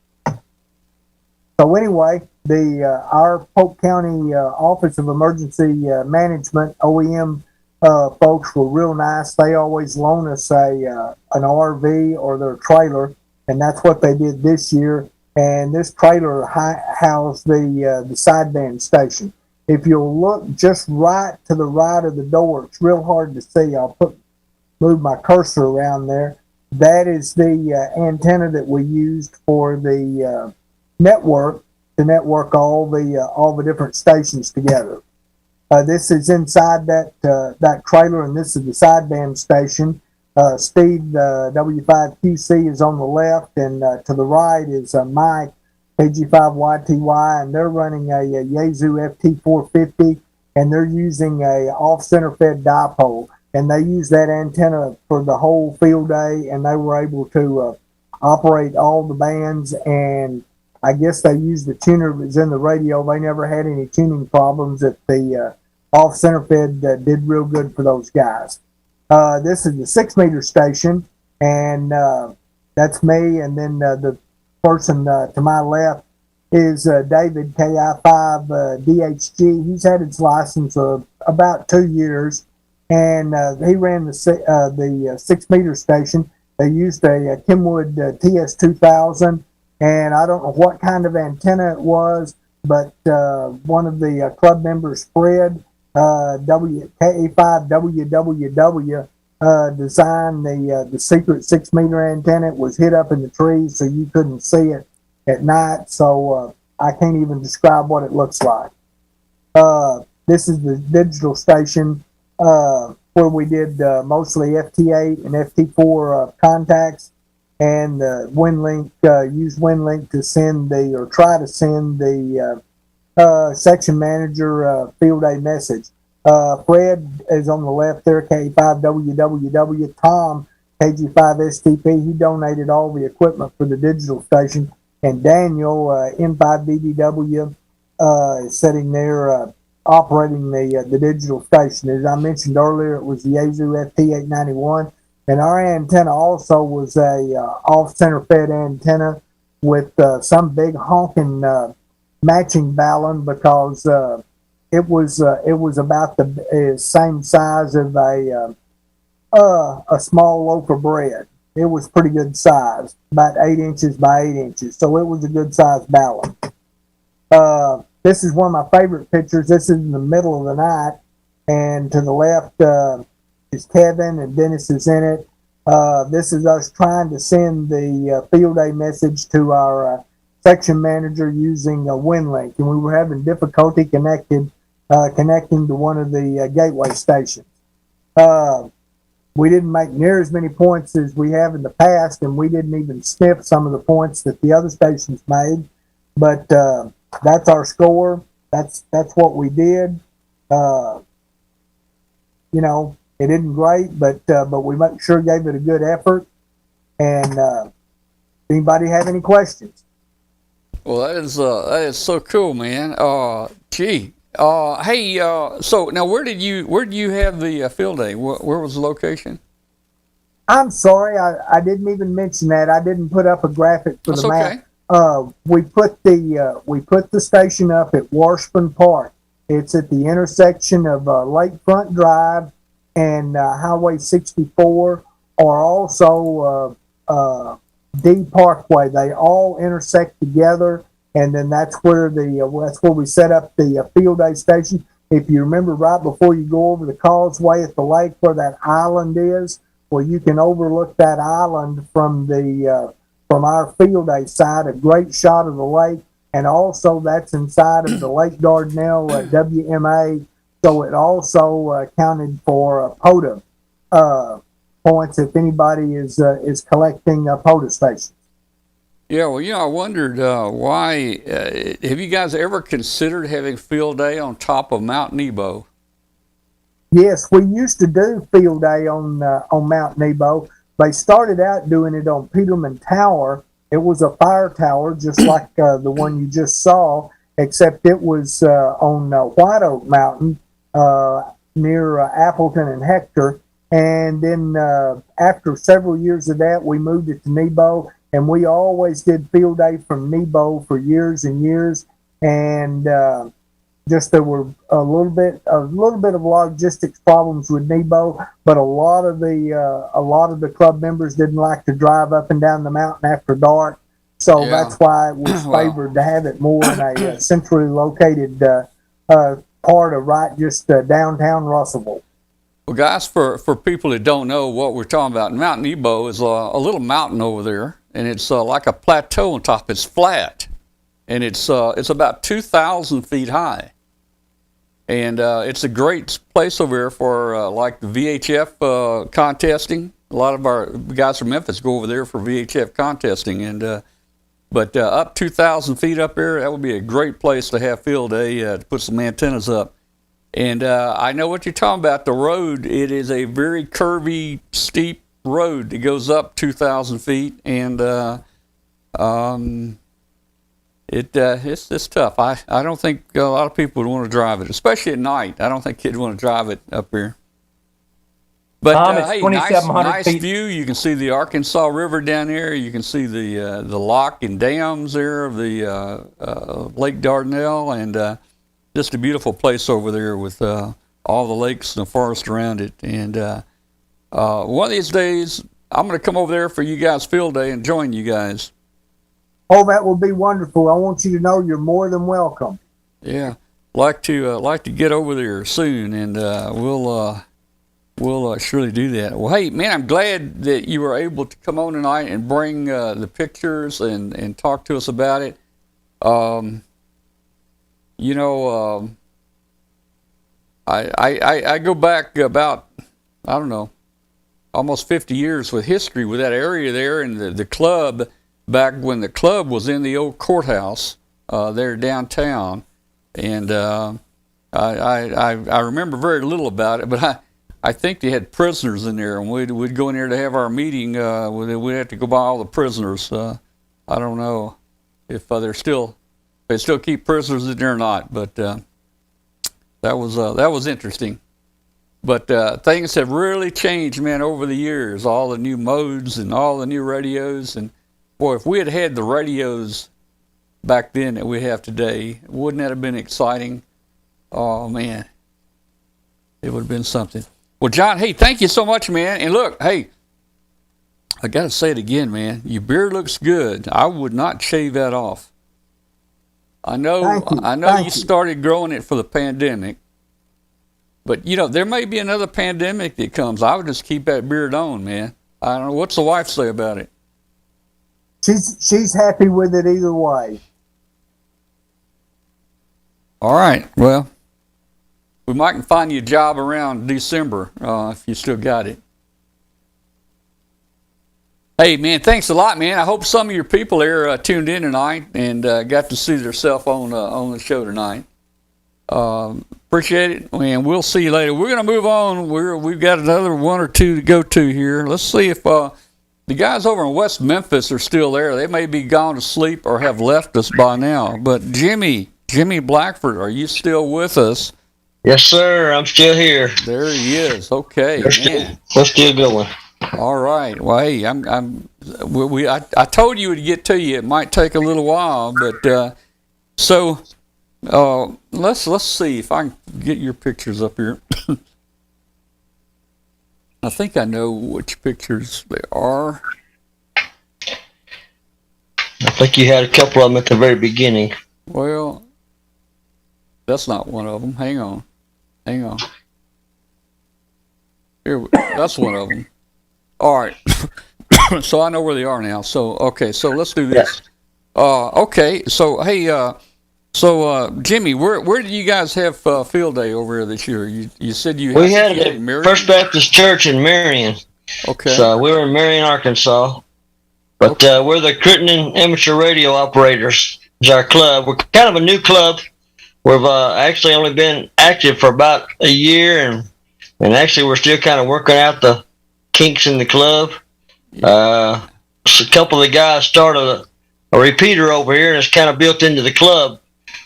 Speaker 8: So anyway, our Polk County Office of Emergency Management OEM folks were real nice. They always loan us an RV or their trailer, and that's what they did this year. And this trailer housed the sideband station. If you'll look just right to the right of the door, it's real hard to see. I'll move my cursor around there. That is the antenna that we used for the network to network all the different stations together. This is inside that trailer, and this is the sideband station. Steve W5QC is on the left, and to the right is Mike, KG5YTY, and they're running a Yaesu FT450, and they're using a off-center fed dipole, and they use that antenna for the whole field day, and they were able to operate all the bands, and I guess they used the tuner that was in the radio. They never had any tuning problems. That the off-center fed did real good for those guys. This is the 6-meter station, and that's me, and then the person to my left is David, KI5DHG. He's had his license about 2 years, and he ran the 6-meter station. They used a Kenwood TS2000, and I don't know what kind of antenna it was, but one of the club members, Fred, KA5WWW, designed the secret 6-meter antenna. It was hid up in the trees, so you couldn't see it at night. So I can't even describe what it looks like. This is the digital station where we did mostly FT8 and FT4 contacts, and WinLink used WinLink to send or try to send the section manager field day message. Fred is on the left there, K5WWW. Tom, KG5STP, he donated all the equipment for the digital station. And Daniel, N5DDW, is sitting there operating the digital station. As I mentioned earlier, it was the Yaesu FT891. And our antenna also was a off-center fed antenna with some big honking matching balun, because it was about the same size of a small loaf of bread. It was pretty good size, about 8 inches by 8 inches, so it was a good size balun. This is one of my favorite pictures. This is in the middle of the night, and to the left is Kevin, and Dennis is in it. This is us trying to send the field day message to our section manager using a WinLink, and we were having difficulty connecting to one of the gateway stations. We didn't make near as many points as we have in the past, and we didn't even sniff some of the points that the other stations made. But that's our score. That's what we did. It isn't great, but we make sure gave it a good effort. And anybody have any questions?
Speaker 1: Well, that is so cool, man. Hey, so now where did you have the field day? Where was the location?
Speaker 8: I'm sorry, I didn't even mention that. I didn't put up a graphic for the map.
Speaker 1: Okay.
Speaker 8: We put the station up at Washburn Park. It's at the intersection of Lakefront Drive and Highway 64, or also D Parkway. They all intersect together, and then that's where we set up the field day station. If you remember, right before you go over the causeway at the lake where that island is, well, you can overlook that island from our field day side, a great shot of the lake, and also that's inside of the Lake Dardanelle WMA, so it also counted for POTA points if anybody is collecting POTA stations.
Speaker 1: Yeah, well, I wondered why. Have you guys ever considered having field day on top of Mount Nebo?
Speaker 8: Yes, we used to do field day on Mount Nebo. They started out doing it on Peterman Tower. It was a fire tower, just like the one you just saw, except it was on White Oak Mountain near Appleton and Hector. And then after several years of that, we moved it to Nebo, and we always did field day from Nebo for years and years. And just there were a little bit of logistics problems with Nebo, but a lot of the club members didn't like to drive up and down the mountain after dark, so that's why it was favored to have it more in a centrally located part of just downtown Russellville.
Speaker 1: Well, guys, for people that don't know what we're talking about, Mount Nebo is a little mountain over there, and it's like a plateau on top. It's flat, and it's about 2,000 feet high. And it's a great place over here for like the VHF contesting. A lot of our guys from Memphis go over there for VHF contesting. And but up 2,000 feet up there, that would be a great place to have field day to put some antennas up. And I know what you're talking about. The road, it is a very curvy, steep road that goes up 2,000 feet. And it's tough. I don't think a lot of people would want to drive it, especially at night. I don't think kids want to drive it up here. But hey, nice
Speaker 5: feet.
Speaker 1: view. You can see the Arkansas River down there. You can see the lock and dams there of the Lake Dardanelle, and just a beautiful place over there with all the lakes and the forest around it. And one of these days, I'm going to come over there for you guys' field day and join you guys.
Speaker 8: Oh, that would be wonderful. I want you to know you're more than welcome.
Speaker 1: Yeah, like to get over there soon, and we'll surely do that. Well, hey, man, I'm glad that you were able to come on tonight and bring the pictures and talk to us about it. I go back about, I don't know, almost 50 years with history with that area there, and the club. Back when the club was in the old courthouse there downtown, and I remember very little about it, but I think they had prisoners in there, and we'd go in there to have our meeting. We'd have to go by all the prisoners. I don't know if they still keep prisoners in there or not, but that was interesting. But things have really changed, man, over the years. All the new modes and all the new radios, and boy, if we had had the radios back then that we have today, wouldn't that have been exciting? Oh, man. It would have been something. Well, John, hey, thank you so much, man. And look, hey, I got to say it again, man. Your beard looks good. I would not shave that off. I know you started growing it for the pandemic. But, there may be another pandemic that comes. I would just keep that beard on, man. I don't know. What's the wife say about it?
Speaker 8: She's happy with it either way.
Speaker 1: All right. Well, we might find you a job around December if you still got it. Hey, man, thanks a lot, man. I hope some of your people there tuned in tonight and got to see themselves on the show tonight. Appreciate it, and we'll see you later. We're going to move on. We've got another one or two to go to here. Let's see if the guys over in West Memphis are still there. They may be gone to sleep or have left us by now. But Jimmy Blackford, are you still with us?
Speaker 10: Yes, sir. I'm still here.
Speaker 1: There he is. Okay, man.
Speaker 10: We're still going.
Speaker 1: All right. Well, hey, I told you to get to you. It might take a little while, but let's see if I can get your pictures up here. I think I know which pictures they are.
Speaker 10: I think you had a couple of them at the very beginning.
Speaker 1: Well, that's not one of them. Hang on. Here, that's one of them. All right. So I know where they are now. So let's do this. Okay. So hey, Jimmy, where did you guys have field day over here this year? You said
Speaker 10: we had it at First Baptist Church in Marion.
Speaker 1: Okay.
Speaker 10: So we were in Marion, Arkansas, But we're the Crittenden Amateur Radio Operators. Is our club. We're kind of a new club. We've actually only been active for about a year, and actually we're still kind of working out the kinks in the club. So a couple of the guys started a repeater over here, and it's kind of built into the club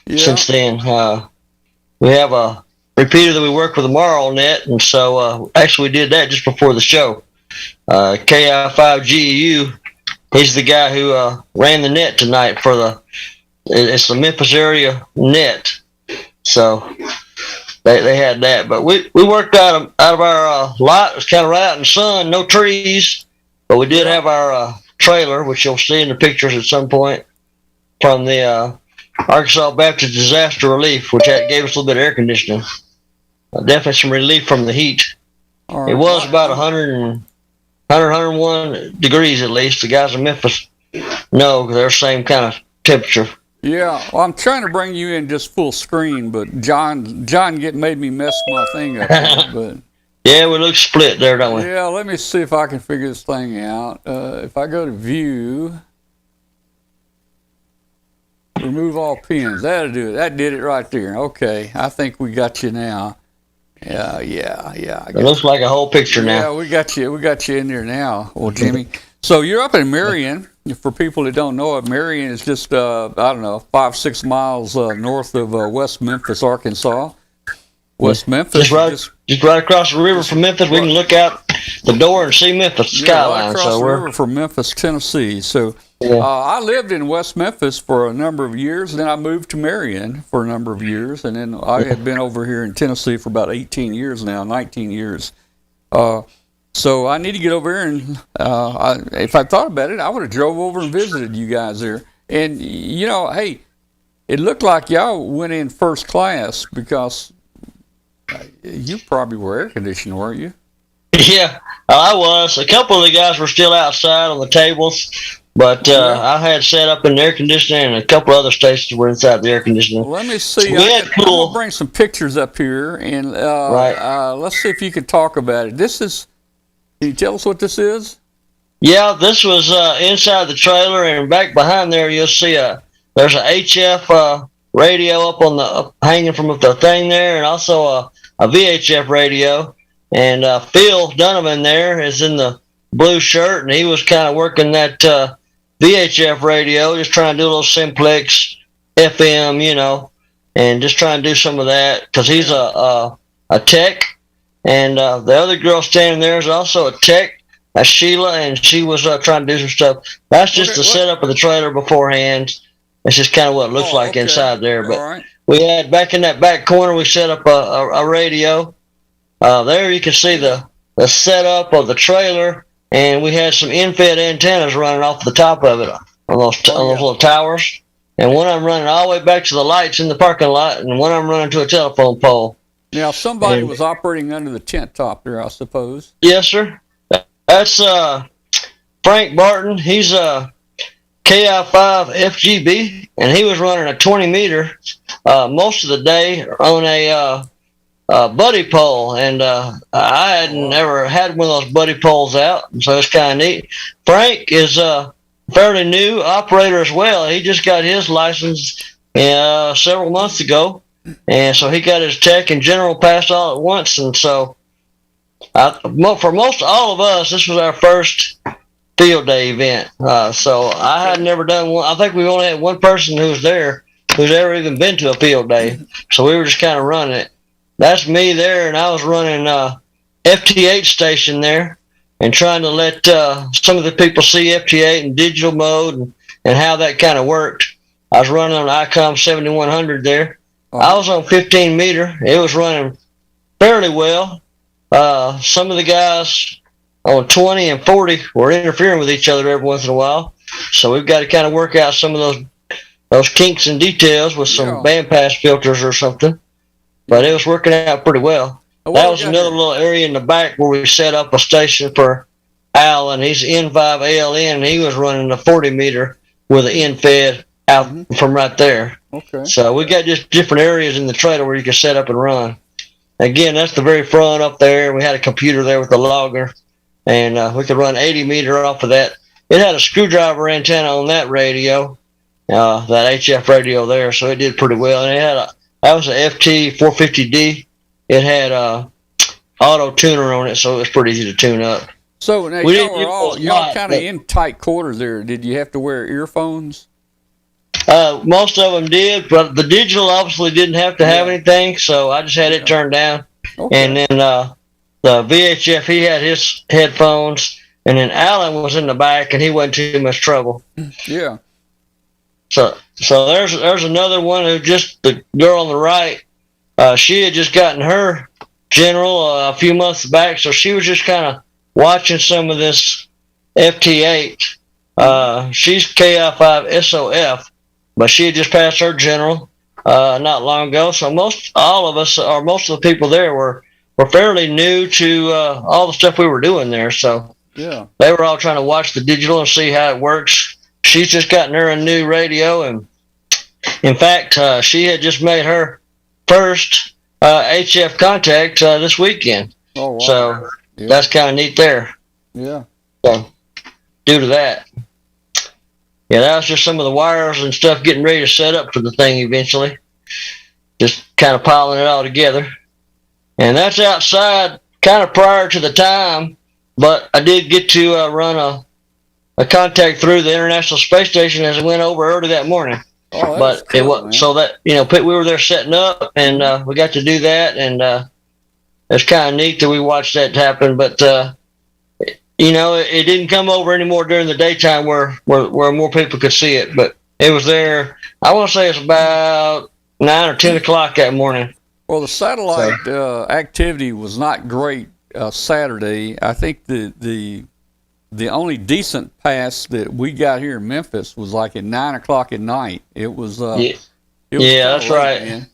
Speaker 10: since then. We have a repeater that we work with tomorrow on net, and so actually we did that just before the show. KI5GEU, he's the guy who ran the net tonight for it's the Memphis area net. So they had that, but we worked out of our lot. It was kind of right out in the sun, no trees, but we did have our trailer, which you'll see in the pictures at some point, from the Arkansas Baptist Disaster Relief, which gave us a little bit of air conditioning. Definitely some relief from the heat. Right. It was about 101 degrees at least. The guys in Memphis know they're the same kind of temperature.
Speaker 1: Yeah, well, I'm trying to bring you in just full screen, but John made me mess my thing up here, but
Speaker 10: yeah, we look split there, don't we?
Speaker 1: Yeah, let me see if I can figure this thing out. If I go to view, remove all pins, that'll do it. That did it right there. Okay, I think we got you now. Yeah.
Speaker 10: It looks like a whole picture now.
Speaker 1: Yeah, we got you in there now. Well, Jimmy, so you're up in Marion. For people that don't know it, Marion is just 5-6 miles north of West Memphis, Arkansas. West Memphis,
Speaker 10: just right across the river from Memphis. We can look out the door and see Memphis skyline.
Speaker 1: Right across the river from Memphis, Tennessee. So I lived in West Memphis for a number of years, and then I moved to Marion for a number of years, and then I had been over here in Tennessee for about 18 years now, 19 years. So I need to get over here, and if I thought about it, I would have drove over and visited you guys there. And, hey, it looked like y'all went in first class because you probably were air conditioned, weren't you?
Speaker 10: Yeah, I was. A couple of the guys were still outside on the tables, but I had set up in the air conditioning, and a couple other stations were inside the air conditioning.
Speaker 1: Well, let me see. I'm going to bring some pictures up here, and let's see if you can talk about it. Can you tell us what this is?
Speaker 10: Yeah, this was inside the trailer, and back behind there you'll see there's a HF radio up hanging from the thing there, and also a VHF radio. And Phil Donovan there is in the blue shirt, and he was kind of working that VHF radio, just trying to do a little simplex FM, and just trying to do some of that because he's a tech. And the other girl standing there is also a tech, Sheila, and she was trying to do some stuff. That's just the setup of the trailer beforehand. It's just kind of what it looks like inside there. But we had, back in that back corner, we set up a radio. There you can see the setup of the trailer, and we had some in-fed antennas running off the top of it on those little towers. And one of them running all the way back to the lights in the parking lot, and one of them running to a telephone pole.
Speaker 1: Now, somebody was operating under the tent top there, I suppose.
Speaker 10: Yes, sir. That's Frank Barton. He's a KI5 FGB, and he was running a 20 meter most of the day on a buddy pole, and I hadn't ever had one of those buddy poles out, so it's kind of neat. Frank is a fairly new operator as well. He just got his license several months ago. And so he got his tech and general passed all at once. And so for most all of us, this was our first field day event. So I had never done one. I think we only had one person who was there who's ever even been to a field day. So we were just kind of running it. That's me there, and I was running FT8 station there and trying to let some of the people see FT8 in digital mode and how that kind of worked. I was running on ICOM 7100 there. I was on 15 meter. It was running fairly well. Some of the guys on 20 and 40 were interfering with each other every once in a while. So we've got to kind of work out some of those kinks and details with some bandpass filters or something. But it was working out pretty well. That was another little area in the back where we set up a station for Al, and he's N5ALN, and he was running a 40 meter with an in-fed out from right there.
Speaker 1: Okay.
Speaker 10: So we got just different areas in the trailer where you can set up and run. Again, that's the very front up there. We had a computer there with a logger, and we could run 80 meter off of that it had a screwdriver antenna on that radio, that HF radio there, so it did pretty well. And it had that was a FT 450D. It had auto tuner on it, so it was pretty easy to tune up.
Speaker 1: So now
Speaker 10: We
Speaker 1: y'all
Speaker 10: didn't
Speaker 1: are
Speaker 10: use
Speaker 1: all
Speaker 10: those a
Speaker 1: y'all
Speaker 10: lot,
Speaker 1: kind of
Speaker 10: but-
Speaker 1: in tight quarters there. Did you have to wear earphones?
Speaker 10: Most of them did, but the digital obviously didn't have to have anything, so I just had it turned down.
Speaker 1: Okay.
Speaker 10: And then the VHF, he had his headphones, and then Alan was in the back, and he wasn't too much trouble.
Speaker 1: Yeah.
Speaker 10: So there's another one who just the girl on the right. She had just gotten her general a few months back, so she was just kind of watching some of this FT8. She's KI5 SOF, but she had just passed her general not long ago. So all of us, or most of the people there, were fairly new to all the stuff we were doing there. So
Speaker 1: Yeah.
Speaker 10: they were all trying to watch the digital and see how it works. She's just gotten her a new radio, and in fact, she had just made her first HF contact this weekend.
Speaker 1: Oh wow.
Speaker 10: So
Speaker 1: Yeah.
Speaker 10: that's kind of neat there.
Speaker 1: Yeah.
Speaker 10: So due to that, yeah, that was just some of the wires and stuff getting ready to set up for the thing eventually. Just kind of piling it all together, and that's outside, kind of prior to the time. But I did get to run a contact through the International Space Station as it went over early that morning.
Speaker 1: Oh,
Speaker 10: But
Speaker 1: cool,
Speaker 10: it was
Speaker 1: man.
Speaker 10: so that we were there setting up, and we got to do that, and it's kind of neat that we watched that happen. But it didn't come over anymore during the daytime where more people could see it. But it was there. I want to say it's about 9 or 10 o'clock that morning.
Speaker 1: Well, the satellite activity was not great Saturday. I think the only decent pass that we got here in Memphis was like at 9 o'clock at night. It was.
Speaker 10: Yeah,
Speaker 1: kinda
Speaker 10: that's
Speaker 1: late,
Speaker 10: right.
Speaker 1: man.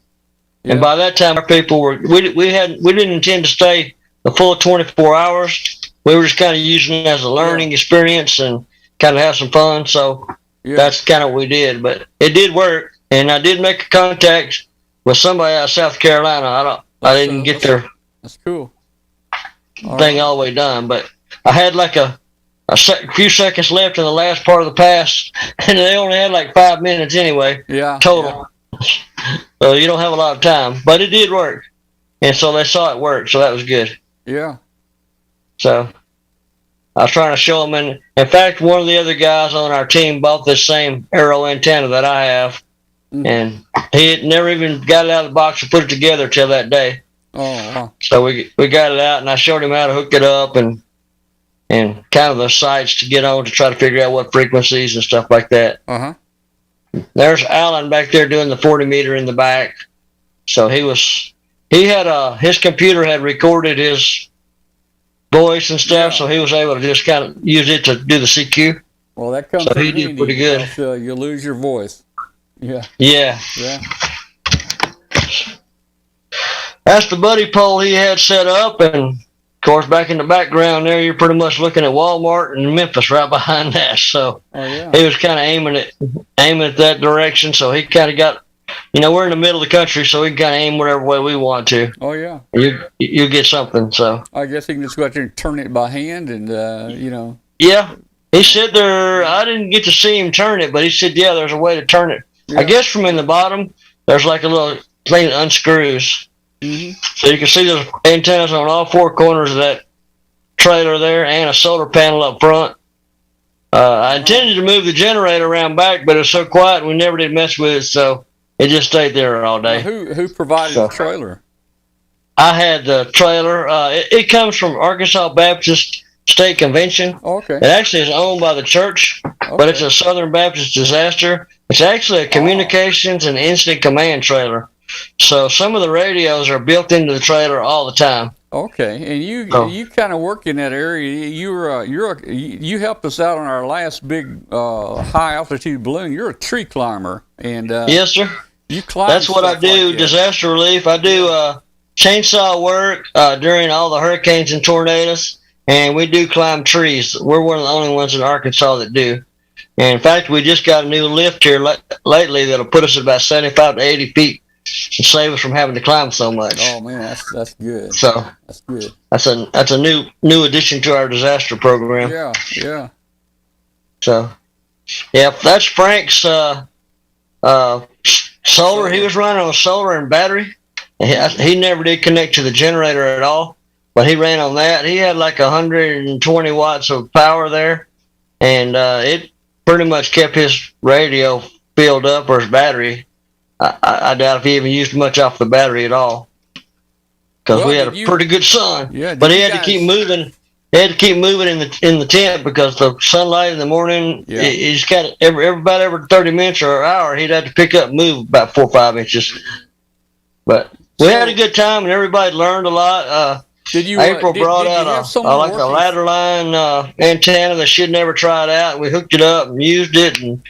Speaker 10: And
Speaker 1: Yeah.
Speaker 10: by that time, our people were we didn't intend to stay the full 24 hours. We were just kind of using it as a learning experience and kind of have some fun. So
Speaker 1: Yeah.
Speaker 10: that's kind of what we did. But it did work, and I did make a contact with somebody out of South Carolina. I didn't get their
Speaker 1: That's cool.
Speaker 10: thing all the way done, but I had like a few seconds left in the last part of the pass, and they only had like 5 minutes anyway.
Speaker 1: Yeah.
Speaker 10: Total. So you don't have a lot of time, but it did work. And so they saw it work, so that was good.
Speaker 1: Yeah.
Speaker 10: So I was trying to show them. And in fact, one of the other guys on our team bought this same Arrow antenna that I have, and he had never even got it out of the box and put it together till that day.
Speaker 1: Oh, wow.
Speaker 10: So we got it out, and I showed him how to hook it up and kind of the sites to get on to try to figure out what frequencies and stuff like that.
Speaker 1: Uh-huh.
Speaker 10: There's Alan back there doing the 40 meter in the back. So his computer had recorded his voice and stuff, so he was able to just kind of use it to do the CQ.
Speaker 1: Well, that comes
Speaker 10: So he
Speaker 1: in
Speaker 10: did
Speaker 1: handy
Speaker 10: pretty good.
Speaker 1: because, you lose your voice. Yeah.
Speaker 10: Yeah.
Speaker 1: Yeah.
Speaker 10: That's the buddy pole he had set up, and of course back in the background there you're pretty much looking at Walmart and Memphis right behind that. So
Speaker 1: Oh, yeah.
Speaker 10: he was kind of aiming it that direction, so he kind of got, we're in the middle of the country, so we can kind of aim whatever way we want to.
Speaker 1: Oh, yeah.
Speaker 10: You get something. So
Speaker 1: I guess he can just go out there and turn it by hand and,
Speaker 10: yeah, he said I didn't get to see him turn it, but he said there's a way to turn it.
Speaker 1: Yeah.
Speaker 10: I guess from in the bottom there's like a little thing that unscrews.
Speaker 1: Mm-hmm.
Speaker 10: So you can see those antennas on all four corners of that trailer there, and a solar panel up front. I intended to move the generator around back, but it was so quiet we never did mess with it, so it just stayed there all day.
Speaker 1: Who provided the trailer?
Speaker 10: I had the trailer. It comes from Arkansas Baptist State Convention.
Speaker 1: Okay.
Speaker 10: It actually is owned by the church, but it's a Southern Baptist disaster. It's actually a communications and incident command trailer. So some of the radios are built into the trailer all the time.
Speaker 1: Okay, and you kind of work in that area. You helped us out on our last big high altitude balloon. You're a tree climber, and
Speaker 10: Yes, sir.
Speaker 1: you climb.
Speaker 10: That's what I
Speaker 1: stuff
Speaker 10: do.
Speaker 1: like that.
Speaker 10: Disaster relief. I do chainsaw work during all the hurricanes and tornadoes, and we do climb trees. We're one of the only ones in Arkansas that do. And in fact, we just got a new lift here lately that'll put us at about 75 to 80 feet and save us from having to climb so much.
Speaker 1: Oh man, that's good.
Speaker 10: So
Speaker 1: That's good.
Speaker 10: that's a new addition to our disaster program.
Speaker 1: Yeah, yeah.
Speaker 10: So, yeah, that's Frank's solar. He was running on solar and battery. He never did connect to the generator at all, but he ran on that. He had like 120 watts of power there, and it pretty much kept his radio filled up, or his battery. I doubt if he even used much off the battery at all, because we had a pretty good sun.
Speaker 1: Yeah,
Speaker 10: but he had to keep moving. He had to keep moving in the tent because the sunlight in the morning.
Speaker 1: Yeah.
Speaker 10: He's got about every 30 minutes or an hour. He'd have to pick up and move about 4 or 5 inches. But we had a good time, and everybody learned a lot. April brought out a ladder line antenna that she'd never tried out, and we hooked it up and used it, and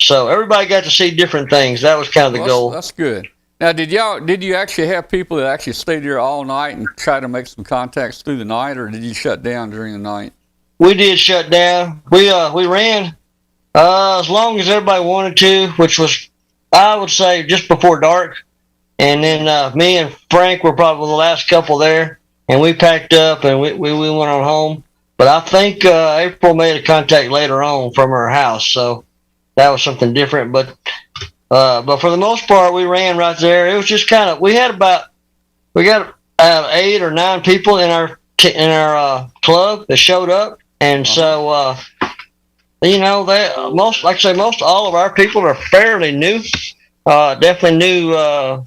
Speaker 10: so everybody got to see different things. That was kind of the goal.
Speaker 1: That's good. Now, did you actually have people that actually stayed there all night and try to make some contacts through the night, or did you shut down during the night?
Speaker 10: We did shut down. We ran as long as everybody wanted to, which was, I would say, just before dark. And then me and Frank were probably the last couple there, and we packed up and we went on home. But I think April made a contact later on from her house, so that was something different. But for the most part, we ran right there. It was just kind of, we got 8 or 9 people in our club that showed up, and so most all of our people are fairly new, definitely new.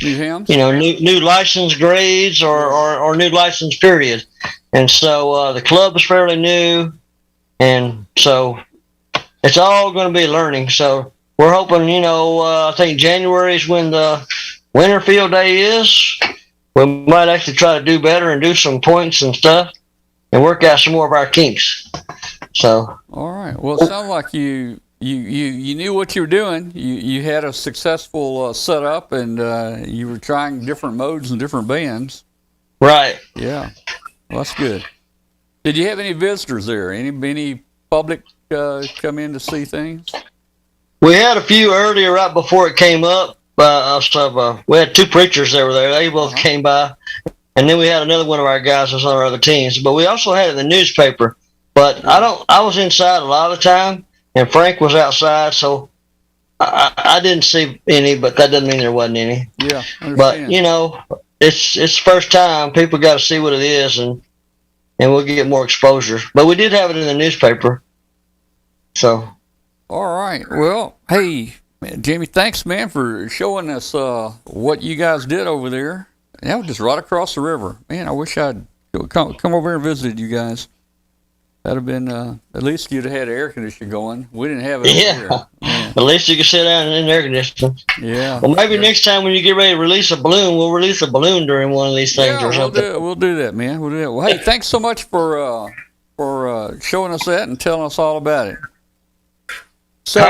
Speaker 1: New hams?
Speaker 10: New license grades or new license period, and so the club is fairly new, and so it's all going to be learning. So we're hoping, I think January is when the winter field day is. We might actually try to do better and do some points and stuff and work out some more of our kinks. So.
Speaker 1: All right. Well, it sounds like you knew what you were doing. You had a successful setup, and you were trying different modes and different bands.
Speaker 10: Right.
Speaker 1: Yeah. Well, that's good. Did you have any visitors there? Any public come in to see things?
Speaker 10: We had a few earlier, right before it came up. We had 2 preachers that were there. They both came by, and then we had another one of our guys that's on our other teams. But we also had it in the newspaper. But I was inside a lot of the time, and Frank was outside, so I didn't see any. But that doesn't mean there wasn't any.
Speaker 1: Yeah,
Speaker 10: but it's the first time. People got to see what it is, and we'll get more exposure. But we did have it in the newspaper. So.
Speaker 1: All right. Well, hey, Jimmy, thanks, man, for showing us what you guys did over there. That was just right across the river. Man, I wish I'd come over here and visited you guys. That'd have been, at least you'd have had air conditioning going. We didn't have it over here.
Speaker 10: At least you can sit down in air conditioning.
Speaker 1: Yeah.
Speaker 10: Well, maybe next time when you get ready to release a balloon, we'll release a balloon during one of these things or something.
Speaker 1: We'll do that, man. We'll do that. Well, hey, thanks so much for showing us that and telling us all about it. So,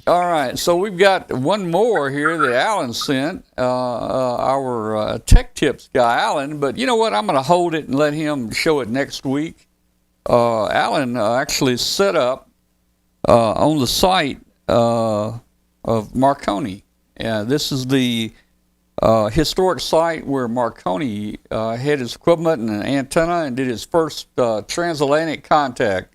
Speaker 1: all right. So we've got one more here that Alan sent, our Tech Tips guy, Alan. But you know what? I'm going to hold it and let him show it next week. Alan actually set up on the site of Marconi. This is the historic site where Marconi had his equipment and an antenna and did his first transatlantic contact.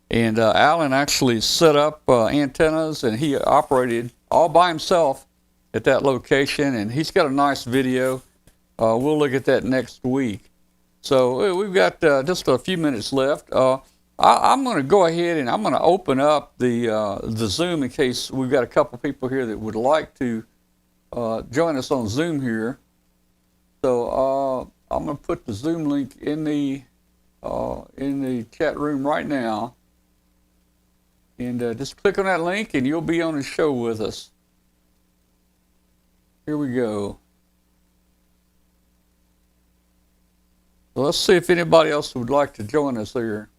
Speaker 1: And Alan actually set up antennas, and he operated all by himself at that location. And he's got a nice video. We'll look at that next week. So we've got just a few minutes left. I'm going to go ahead and I'm going to open up the Zoom in case we've got a couple people here that would like to join us on Zoom here. So I'm going to put the Zoom link in the chat room right now. And just click on that link and you'll be on the show with us. Here we go. So let's see if anybody else would like to join us there.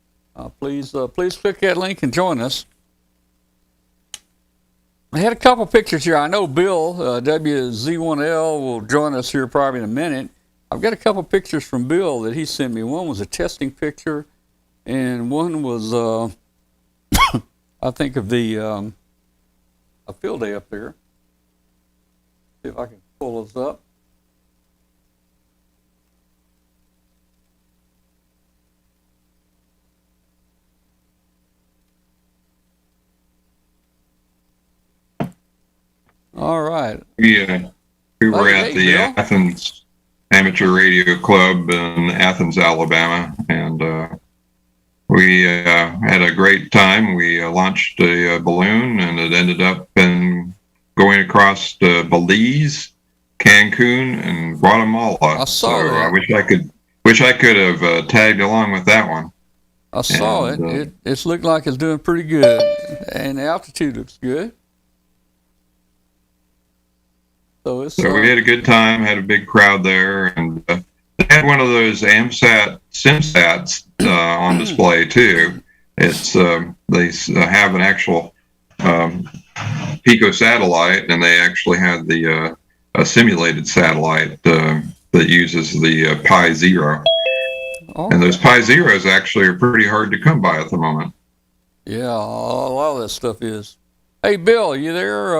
Speaker 1: Please click that link and join us. I had a couple pictures here. I know Bill, WZ1L, will join us here probably in a minute. I've got a couple pictures from Bill that he sent me. One was a testing picture, and one was... I think of the a field day up there. See if I can pull this up. All right.
Speaker 11: We were
Speaker 1: Hey,
Speaker 11: at the
Speaker 1: Bill.
Speaker 11: Athens Amateur Radio Club in Athens, Alabama, and we had a great time. We launched a balloon, and it ended up in going across Belize, Cancun, and Guatemala.
Speaker 1: I saw that.
Speaker 11: I wish I could have tagged along with that one.
Speaker 1: I saw
Speaker 11: And,
Speaker 1: It's looked like it's doing pretty good, and the altitude looks good. So it's.
Speaker 11: So we had a good time, had a big crowd there, and they had one of those AMSAT SimSats on display too. It's they have an actual Pico satellite, and they actually had the a simulated satellite that uses the Pi Zero.
Speaker 1: Okay.
Speaker 11: And those Pi Zeros actually are pretty hard to come by at the moment.
Speaker 1: Yeah, a lot of that stuff is. Hey, Bill, you there?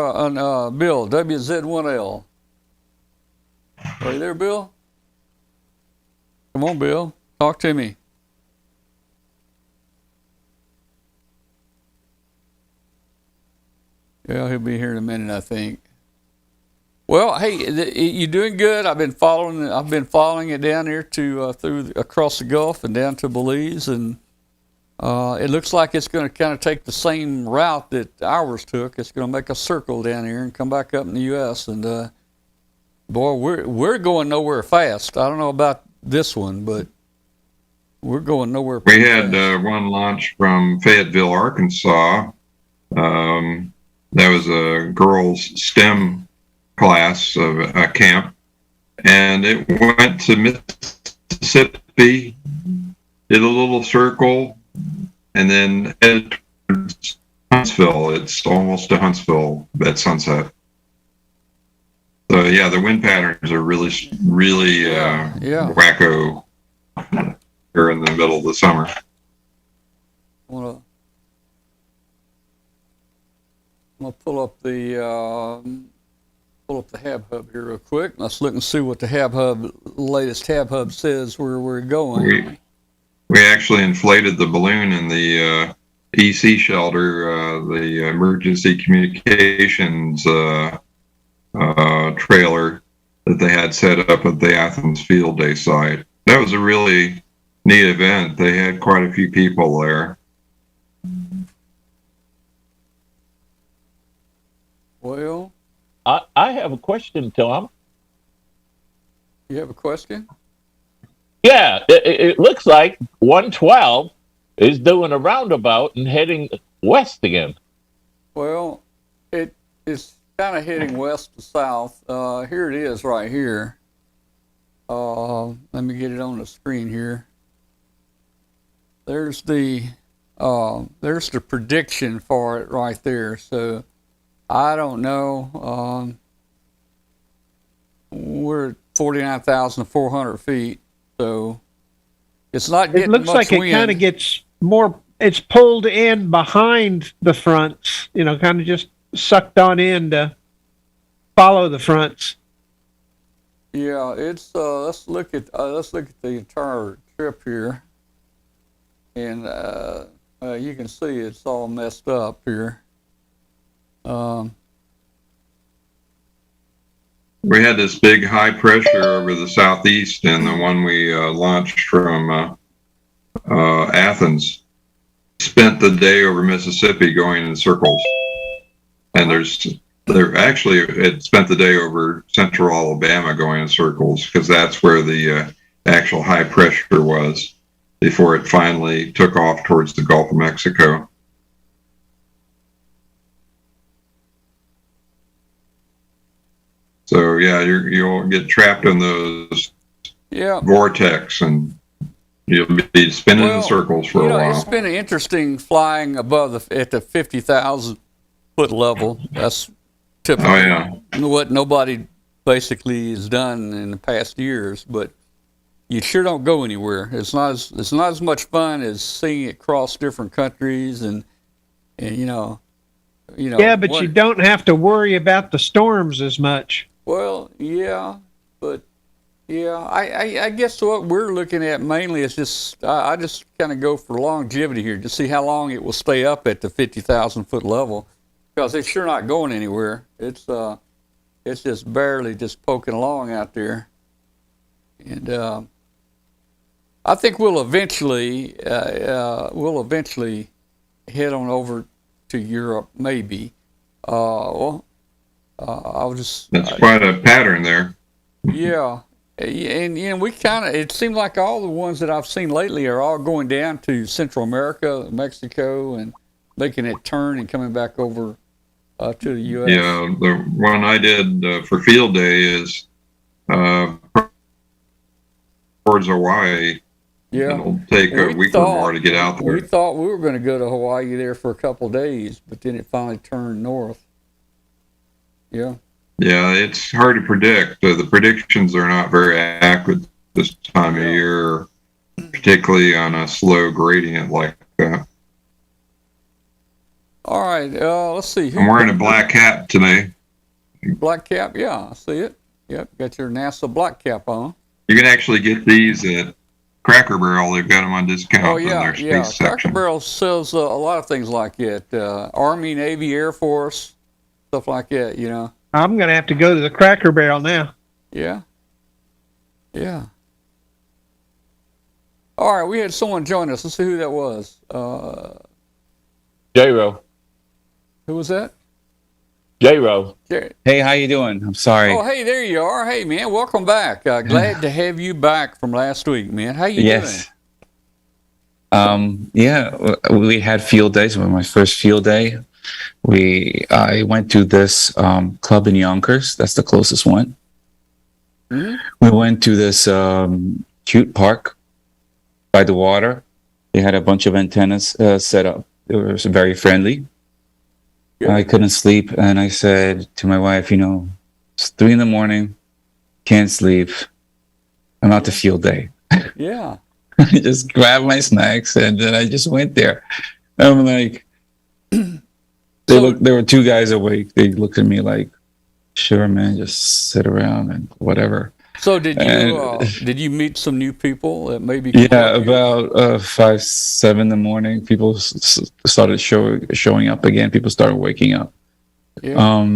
Speaker 1: Bill, WZ1L. Are you there, Bill? Come on, Bill. Talk to me. Yeah, he'll be here in a minute, I think. Well, hey, you're doing good. I've been following it down here to through across the Gulf and down to Belize, and it looks like it's going to kind of take the same route that ours took. It's going to make a circle down here and come back up in the U.S. And boy, we're going nowhere fast. I don't know about this one, but we're going nowhere.
Speaker 11: We had one launch from Fayetteville, Arkansas. That was a girls' STEM class of a camp, and it went to Mississippi, did a little circle, and then headed towards Huntsville. It's almost to Huntsville at sunset. So yeah, the wind patterns are really wacko here in the middle of the summer.
Speaker 1: I'm gonna pull up the Hab Hub here real quick. Let's look and see what the latest Hab Hub says where we're going.
Speaker 11: We actually inflated the balloon in the EC shelter, the emergency communications trailer that they had set up at the Athens Field Day site. That was a really neat event. They had quite a few people there.
Speaker 1: Well,
Speaker 12: I have a question, Tom.
Speaker 1: You have a question?
Speaker 12: Yeah, it looks like 112 is doing a roundabout and heading west again.
Speaker 1: Well, it is kind of heading west to south. Here it is right here. Let me get it on the screen here. There's the prediction for it right there. So I don't know. We're at 49,400 feet, so it's not getting
Speaker 3: It looks
Speaker 1: much
Speaker 3: like
Speaker 1: wind.
Speaker 3: it kind of gets more. It's pulled in behind the fronts. Kind of just sucked on in to follow the fronts.
Speaker 1: Yeah, it's let's look at the entire trip here, and you can see it's all messed up here.
Speaker 11: We had this big high pressure over the southeast, and the one we launched from Athens spent the day over Mississippi going in circles. And it spent the day over central Alabama going in circles, because that's where the actual high pressure was before it finally took off towards the Gulf of Mexico. So yeah, you'll get trapped in those vortex, and you'll be spinning in circles for a while.
Speaker 1: It's been interesting flying above at the 50,000 foot level. That's typically what nobody basically has done in the past years. But you sure don't go anywhere. It's not as much fun as seeing it cross different countries and
Speaker 3: Yeah, but you don't have to worry about the storms as much.
Speaker 1: Well, yeah, but I guess what we're looking at mainly is just I just kind of go for longevity here to see how long it will stay up at the 50,000 foot level, because it's sure not going anywhere. It's It's just barely just poking along out there. And I think we'll eventually head on over to Europe, maybe. I'll just.
Speaker 11: That's quite a pattern there.
Speaker 1: Yeah, and we kind of. It seems like all the ones that I've seen lately are all going down to Central America, Mexico, and making it turn and coming back over to the U.S.
Speaker 11: Yeah, the one I did for field day is towards Hawaii.
Speaker 1: Yeah,
Speaker 11: it'll take a week or more to get out there.
Speaker 1: We thought we were going to go to Hawaii there for a couple of days, but then it finally turned north. Yeah.
Speaker 11: Yeah, it's hard to predict. The predictions are not very accurate this time of year, particularly on a slow gradient like that.
Speaker 1: All right, let's see.
Speaker 11: I'm wearing a black hat today.
Speaker 1: Black cap, yeah, I see it. Yep, got your NASA black cap on.
Speaker 11: You can actually get these at Cracker Barrel. They've got them on discount in their space
Speaker 1: Cracker
Speaker 11: section.
Speaker 1: Barrel sells a lot of things like it. Army, Navy, Air Force, stuff like that, you know.
Speaker 3: I'm going to have to go to the Cracker Barrel now.
Speaker 1: Yeah. Yeah. All right, we had someone join us. Let's see who that was.
Speaker 12: J-Ro.
Speaker 1: Who was that?
Speaker 12: J-Ro.
Speaker 13: Hey, how you doing? I'm sorry.
Speaker 1: Oh, hey, there you are. Hey, man, welcome back. Glad to have you back from last week, man. How you doing?
Speaker 13: Yeah, we had field days. It was my first field day. I went to this club in Yonkers. That's the closest one.
Speaker 1: Mm-hmm.
Speaker 13: We went to this cute park by the water. They had a bunch of antennas set up. It was very friendly. Yeah. I couldn't sleep, and I said to my wife, it's 3 a.m, can't sleep. I'm out to field day.
Speaker 1: Yeah.
Speaker 13: I just grabbed my snacks, and then I just went there. I'm like, there were 2 guys awake. They looked at me like, sure, man, just sit around and whatever.
Speaker 1: So did you meet some new people that maybe?
Speaker 13: Yeah, about 5, 7 in, people started showing up again. People started waking up.
Speaker 1: Yeah.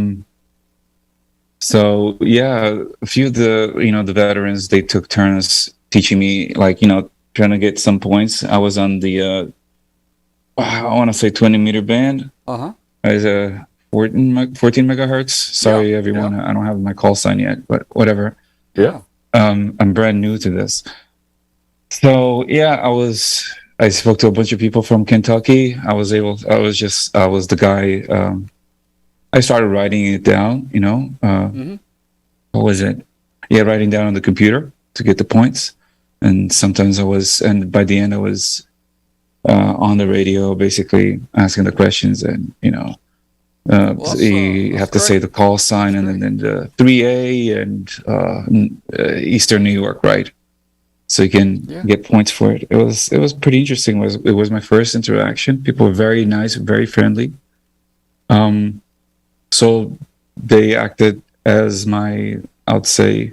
Speaker 13: So yeah, a few of the veterans, they took turns teaching me, trying to get some points. I was on the I want to say 20-meter band. As a 14 megahertz. Sorry, everyone, I don't have my call sign yet, but whatever.
Speaker 1: Yeah.
Speaker 13: I'm brand new to this. So yeah, I spoke to a bunch of people from Kentucky. I was the guy. I started writing it down, what was it? Yeah, writing down on the computer to get the points. And sometimes and by the end I was on the radio, basically asking the questions, and you have to say the call sign, and then the 3A and Eastern New York, right? So you can get points for it. It was pretty interesting. It was my first interaction. People were very nice, very friendly. So they acted as my, I would say,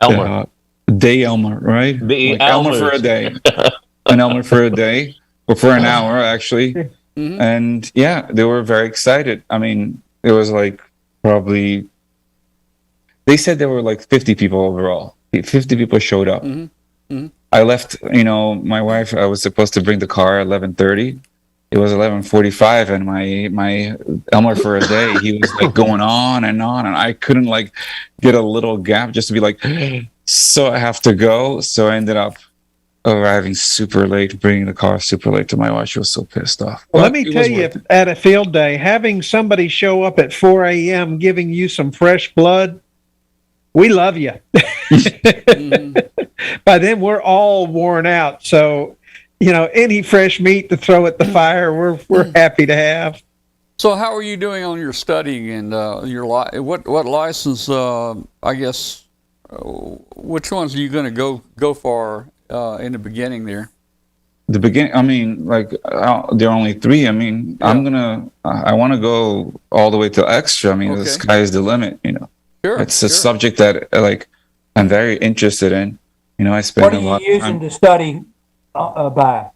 Speaker 12: Elmer.
Speaker 13: Day Elmer, right? Elmer for a day. An Elmer for a day, or for an hour, actually.
Speaker 1: Mm-hmm.
Speaker 13: And yeah, they were very excited. I mean, it was like probably, they said there were like 50 people overall. 50 people showed up.
Speaker 1: Mm-hmm. Mm-hmm.
Speaker 13: I left, my wife, I was supposed to bring the car at 11:30. It was 11:45, and my Elmer for a day, he was like going on, and I couldn't get a little gap just to be like, so I have to go. So I ended up arriving super late, bringing the car super late to my wife. She was so pissed off.
Speaker 3: Well, let me tell you, at a field day, having somebody show up at 4 a.m. giving you some fresh blood, we love you. By then, we're all worn out. So, any fresh meat to throw at the fire, we're happy to have.
Speaker 1: So, how are you doing on your studying and your what license? I guess which ones are you going to go for in the beginning there?
Speaker 13: The beginning, I mean, there are only 3. I mean, I want to go all the way to extra. I mean, the sky is the limit.
Speaker 1: Sure,
Speaker 13: it's a subject that I'm very interested in. I spend a lot.
Speaker 5: What are you using to study by?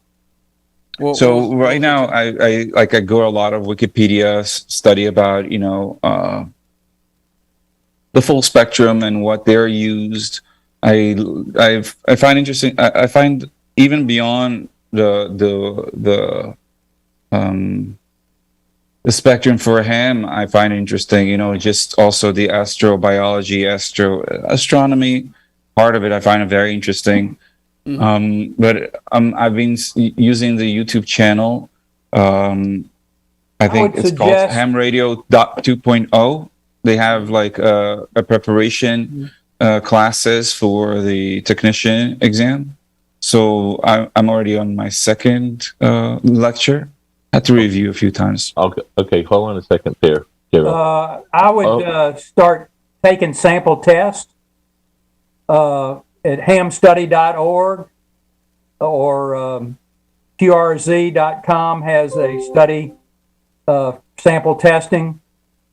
Speaker 1: Well,
Speaker 13: so right now, I go a lot of Wikipedia study about the full spectrum and what they're used. I find interesting. I find even beyond the spectrum for ham, I find interesting. Just also the astrobiology, astronomy part of it. I find it very interesting. But I've been using the YouTube channel. I think it's called Ham Radio 2.0. They have like a preparation classes for the technician exam. So I'm already on my second lecture. Had to review a few times.
Speaker 12: Okay. Hold on a second there.
Speaker 5: I would start taking sample tests at hamstudy.org or QRZ.com has a study sample testing.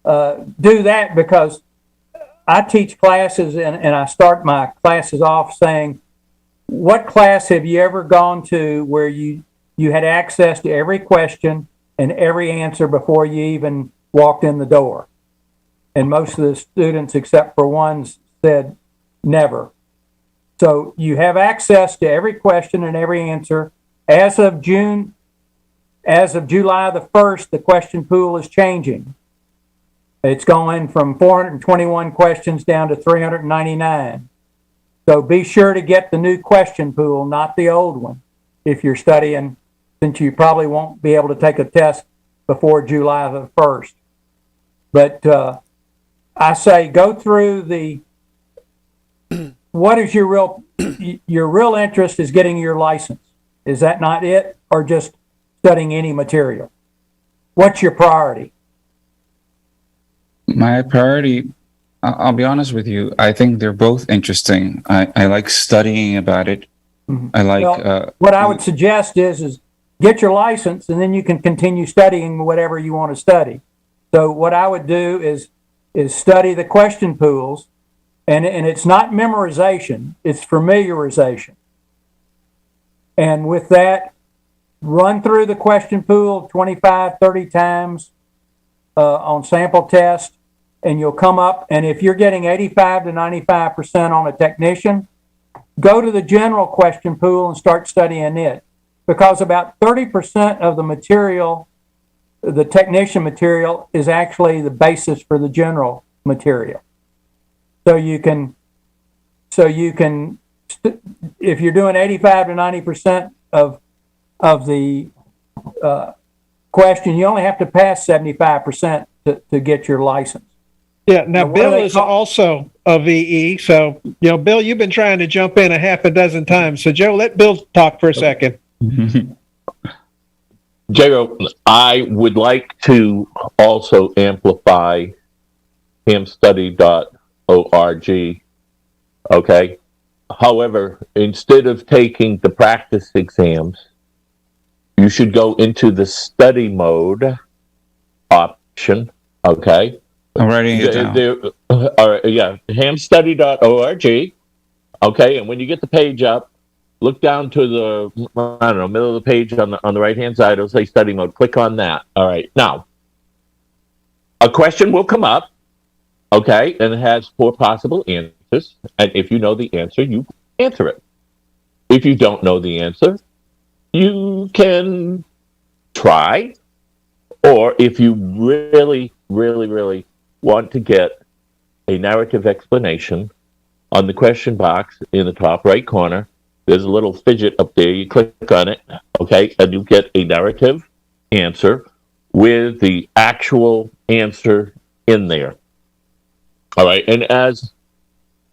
Speaker 5: Do that because I teach classes and I start my classes off saying, what class have you ever gone to where you had access to every question and every answer before you even walked in the door? And most of the students, except for one, said never. So you have access to every question and every answer. As of July the 1st, the question pool is changing. It's going from 421 questions down to 399. So be sure to get the new question pool, not the old one, if you're studying, since you probably won't be able to take a test before July the 1st. But I say go through what is your real interest is getting your license. Is that not it? Or just studying any material? What's your priority?
Speaker 13: My priority, I'll be honest with you, I think they're both interesting. I like studying about it.
Speaker 5: Mm-hmm.
Speaker 13: I like...
Speaker 5: what I would suggest is get your license and then you can continue studying whatever you want to study. So what I would do is study the question pools, and it's not memorization, it's familiarization. And with that, run through the question pool 25, 30 times on sample test, and you'll come up, and if you're getting 85 to 95% on a technician, go to the general question pool and start studying it. Because about 30% of the material, the technician material, is actually the basis for the general material. So you can, if you're doing 85 to 90% of the question, you only have to pass 75% to get your license.
Speaker 3: Yeah. Now, Bill is also a VE. So, Bill, you've been trying to jump in a half a dozen times. So, Joe, let Bill talk for a second.
Speaker 12: J.O., I would like to also amplify hamstudy.org. Okay. However, instead of taking the practice exams, you should go into the study mode option. Okay.
Speaker 13: I'm writing it down.
Speaker 12: Hamstudy.org. Okay. And when you get the page up, look down to the, middle of the page on the right-hand side. It'll say study mode. Click on that. All right. Now, a question will come up. Okay. And it has 4 possible answers. And if you know the answer, you answer it. If you don't know the answer, you can try. Or if you really, really, really want to get a narrative explanation, on the question box in the top right corner, there's a little fidget up there. You click on it, okay, and you get a narrative answer with the actual answer in there. All right, and as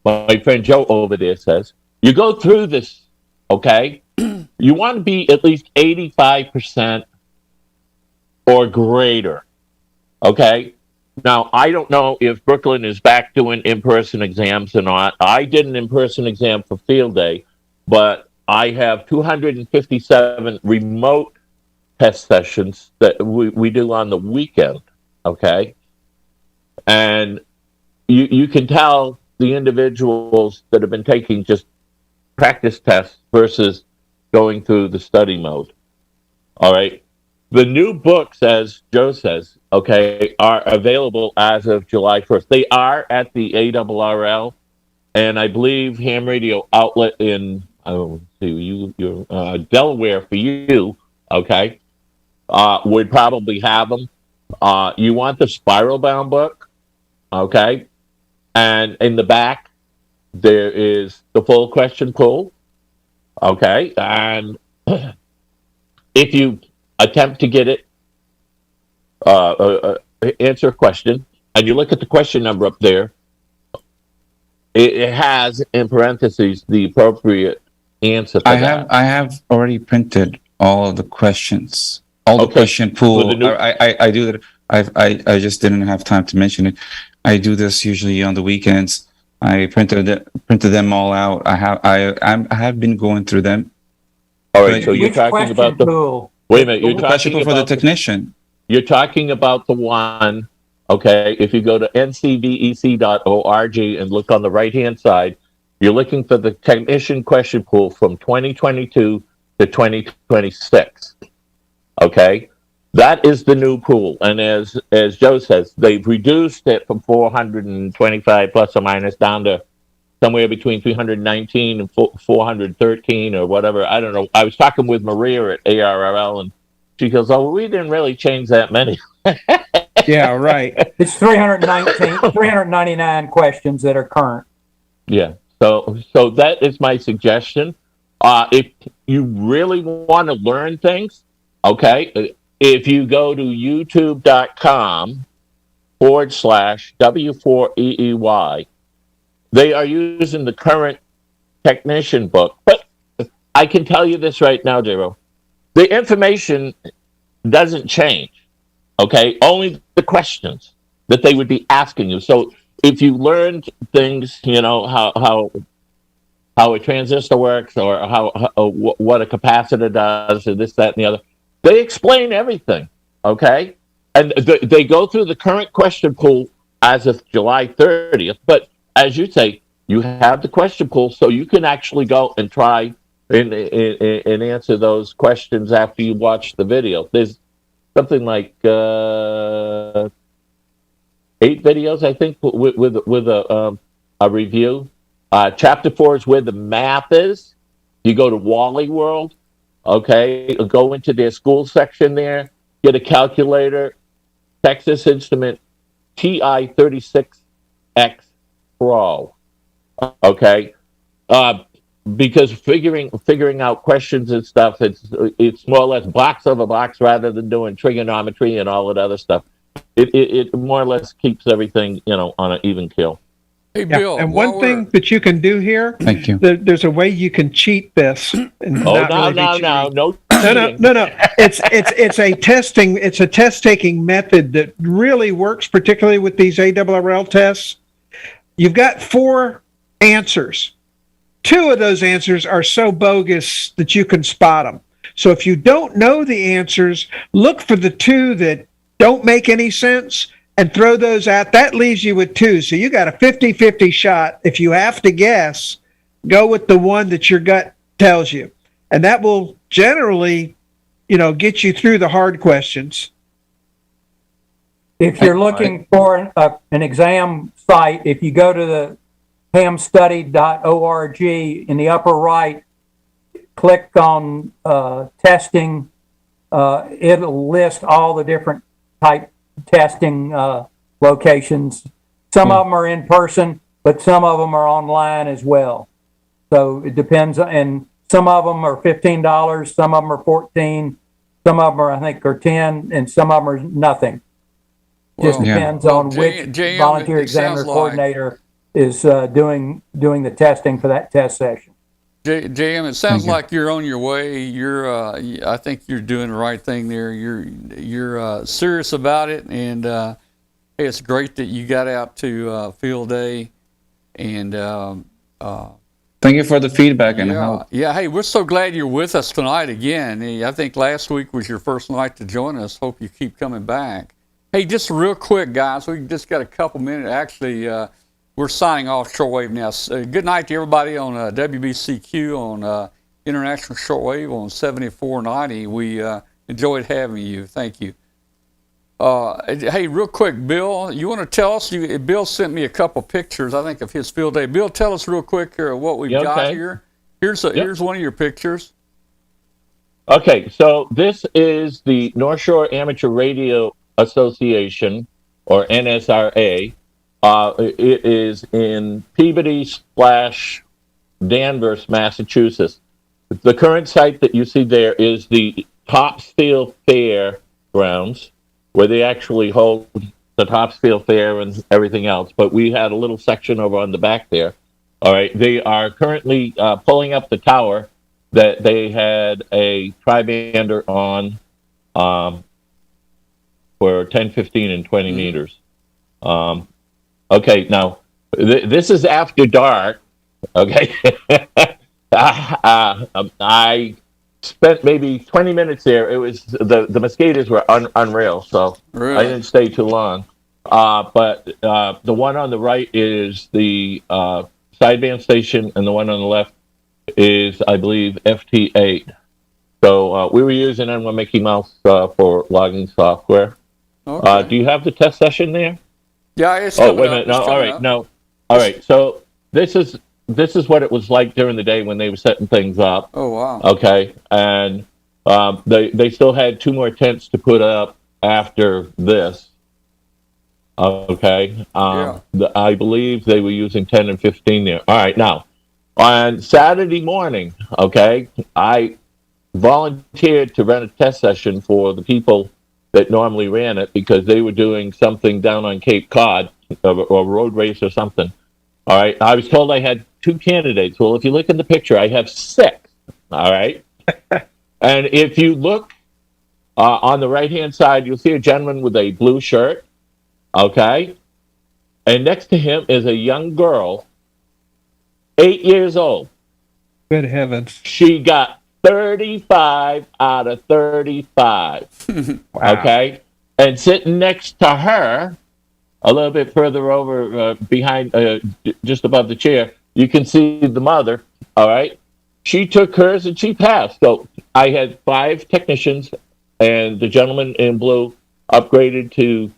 Speaker 12: my friend Joe over there says, you go through this, okay? You want to be at least 85% or greater, okay? Now, I don't know if Brooklyn is back doing in-person exams or not. I did an in-person exam for field day, but I have 257 remote test sessions that we do on the weekend, okay? And you can tell the individuals that have been taking just practice tests versus going through the study mode, all right? The new books, as Joe says, okay, are available as of July 1st. They are at the ARRL, and I believe Ham Radio Outlet in Delaware for you, okay, would probably have them. You want the spiral bound book, okay, and in the back there is the full question pool, okay, and if you attempt to get it, answer a question, and you look at the question number up there, it has in parentheses the appropriate answer for that.
Speaker 13: I have already printed all of the questions, all the
Speaker 12: Okay.
Speaker 13: question pool.
Speaker 12: With the new-
Speaker 13: I do that. I just didn't have time to mention it. I do this usually on the weekends. I printed them all out. I have been going through them.
Speaker 12: All right, so you're
Speaker 5: Which
Speaker 12: talking
Speaker 5: question
Speaker 12: about the
Speaker 5: pool?
Speaker 12: wait a minute. You're
Speaker 13: Question
Speaker 12: talking
Speaker 13: pool for the
Speaker 12: about
Speaker 13: technician.
Speaker 12: you're talking about the one. Okay, if you go to ncvec.org and look on the right-hand side, you're looking for the technician question pool from 2022 to 2026. Okay, that is the new pool, and as Joe says, they've reduced it from 425 plus or minus down to somewhere between 319 and 413 or whatever. I don't know. I was talking with Maria at ARRL, and she goes, "Oh, we didn't really change that many."
Speaker 3: Yeah, right.
Speaker 5: It's 399 questions that are current.
Speaker 12: Yeah. So that is my suggestion. If you really want to learn things, okay, if you go to youtube.com/W4EEY, they are using the current technician book. But I can tell you this right now, Jero, the information doesn't change. Okay, only the questions that they would be asking you. So if you learned things, you know how a transistor works, or what a capacitor does, or this, that, and the other, they explain everything. Okay, and they go through the current question pool as of July 30th. But as you say, you have the question pool, so you can actually go and try and answer those questions after you watch the video. There's something like 8 videos, I think, with a review. Chapter 4 is where the math is. You go to Wally World, okay, go into their school section there, get a calculator, Texas Instrument TI-36X Pro, okay. Because figuring out questions and stuff, it's more or less box over box rather than doing trigonometry and all that other stuff. It more or less keeps everything, on an even keel.
Speaker 1: Hey,
Speaker 3: Yeah.
Speaker 1: Bill.
Speaker 3: And one thing that you can do here,
Speaker 13: Thank you.
Speaker 3: there's a way you can cheat this. And not really be cheating.
Speaker 12: No.
Speaker 3: No. It's a test-taking method that really works, particularly with these ARRL tests. You've got 4 answers. 2 of those answers are so bogus that you can spot them. So if you don't know the answers, look for the 2 that don't make any sense and throw those out. That leaves you with 2. So you got a 50-50 shot. If you have to guess, go with the one that your gut tells you. And that will generally, get you through the hard questions.
Speaker 5: If you're looking for an exam site, if you go to the hamstudy.org in the upper right, click on testing. It'll list all the different type testing locations. Some of them are in person, but some of them are online as well. So it depends, and some of them are $15, some of them are $14, some of them are, I think, are $10, and some of them are nothing. Just depends on which volunteer examiner coordinator is doing the testing for that test session.
Speaker 1: JM, it sounds like you're on your way. I think you're doing the right thing there. You're serious about it, and hey, it's great that you got out to field day. And
Speaker 13: thank you for the feedback and help.
Speaker 1: Yeah. Hey, we're so glad you're with us tonight again. I think last week was your first night to join us. Hope you keep coming back. Hey, just real quick, guys. We just got a couple minutes. Actually, we're signing off shortwave now. Good night to everybody on WBCQ on International Shortwave on 7490. We Enjoyed having you. Thank you. Hey, real quick, Bill, you want to tell us? Bill sent me a couple pictures, I think, of his field day. Bill, tell us real quick here what we've got here. Here's one of your pictures.
Speaker 12: Okay, so this is the North Shore Amateur Radio Association, or NSRA. It is in Peabody/Danvers, Massachusetts. The current site that you see there is the Topsfield Fair grounds, where they actually hold the Topsfield Fair and everything else. But we had a little section over on the back there. All right, they are currently pulling up the tower that they had a tri-bander on for 10, 15, and 20 meters. Okay, now, this is after dark, okay? I spent maybe 20 minutes there. It was, the mosquitoes were unreal, so
Speaker 1: really?
Speaker 12: I didn't stay too long. But the one on the right is the sideband station, and the one on the left is, I believe, FT8. So we were using N1 Mickey Mouse for logging software.
Speaker 1: Okay.
Speaker 12: Do you have the test session there?
Speaker 1: Yeah, it's
Speaker 12: Oh,
Speaker 1: coming
Speaker 12: wait a minute.
Speaker 1: up.
Speaker 12: No, all right. No. All right. So this is what it was like during the day when they were setting things up.
Speaker 1: Oh, wow.
Speaker 12: Okay. And they still had 2 more tents to put up after this. Okay. I believe they were using 10 and 15 there. All right. Now, on Saturday morning, okay, I volunteered to run a test session for the people that normally ran it because they were doing something down on Cape Cod or road race or something. All right. I was told I had 2 candidates. Well, if you look in the picture, I have 6. All right. And if you look on the right-hand side, you'll see a gentleman with a blue shirt. Okay. And next to him is a young girl, 8 years old.
Speaker 3: Good heavens.
Speaker 12: She got 35 out of 35.
Speaker 3: Wow.
Speaker 12: Okay. And sitting next to her, a little bit further over behind, just above the chair, you can see the mother. All right. She took hers and she passed. So I had 5 technicians, and the gentleman in blue upgraded to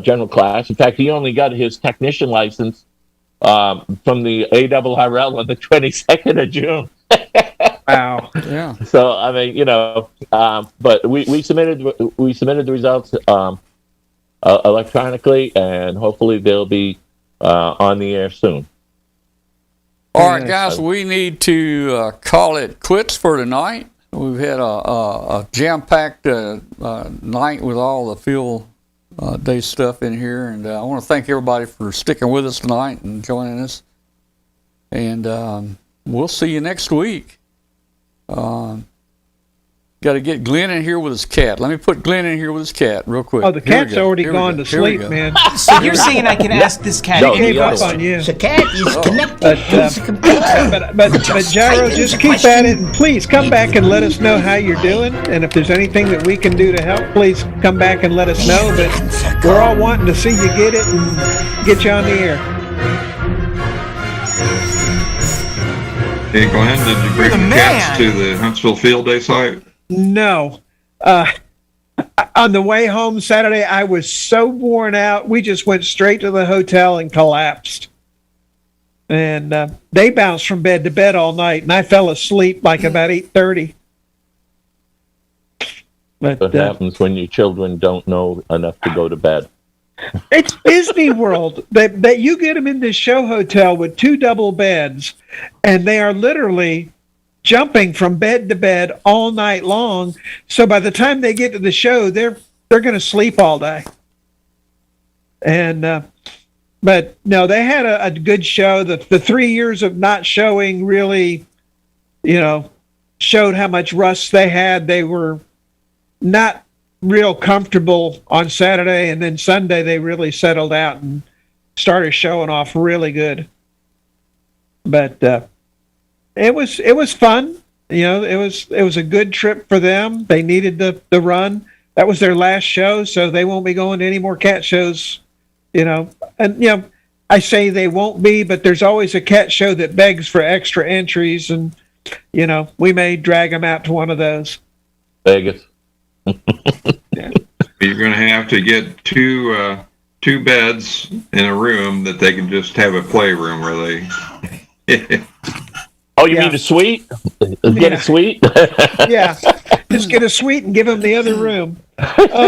Speaker 12: general class. In fact, he only got his technician license from the ARRL on the 22nd of June.
Speaker 3: Wow.
Speaker 1: Yeah.
Speaker 12: So I mean, you know, but we submitted the results electronically, and hopefully they'll be on the air soon.
Speaker 1: All right, guys, we need to call it quits for tonight. We've had a jam-packed night with all the field day stuff in here, and I want to thank everybody for sticking with us tonight and joining us. And we'll see you next week. Got to get Glenn in here with his cat. Let me put Glenn in here with his cat real quick.
Speaker 3: Oh, the cat's already gone to sleep, man.
Speaker 14: So you're saying I can ask this cat?
Speaker 3: He gave up on you.
Speaker 14: The cat is connected to the computer.
Speaker 3: But Gyro, just keep at it, and please come back and let us know how you're doing. And if there's anything that we can do to help, please come back and let us know. But we're all wanting to see you get it and get you on the air.
Speaker 11: Hey, Glenn, did you bring the cats to the Huntsville Field Day site?
Speaker 3: No. On the way home Saturday, I was so worn out. We just went straight to the hotel and collapsed. And they bounced from bed to bed all night, and I fell asleep like about 8:30. But
Speaker 12: What happens when your children don't know enough to go to bed?
Speaker 3: It's Disney World. That you get them in this show hotel with 2 double beds, and they are literally jumping from bed to bed all night long. So by the time they get to the show, they're going to sleep all day. And but no, they had a good show. The 3 years of not showing really, showed how much rust they had. They were not real comfortable on Saturday, and then Sunday they really settled out and started showing off really good. But it was fun. It was a good trip for them. They needed the run. That was their last show, so they won't be going to any more cat shows. And I say they won't be, but there's always a cat show that begs for extra entries, and we may drag them out to one of those.
Speaker 12: Vegas.
Speaker 11: You're going to have to get two beds in a room that they can just have a playroom where they.
Speaker 12: Oh, you mean a suite? Get a suite?
Speaker 3: Yeah, just get a suite and give them the other room.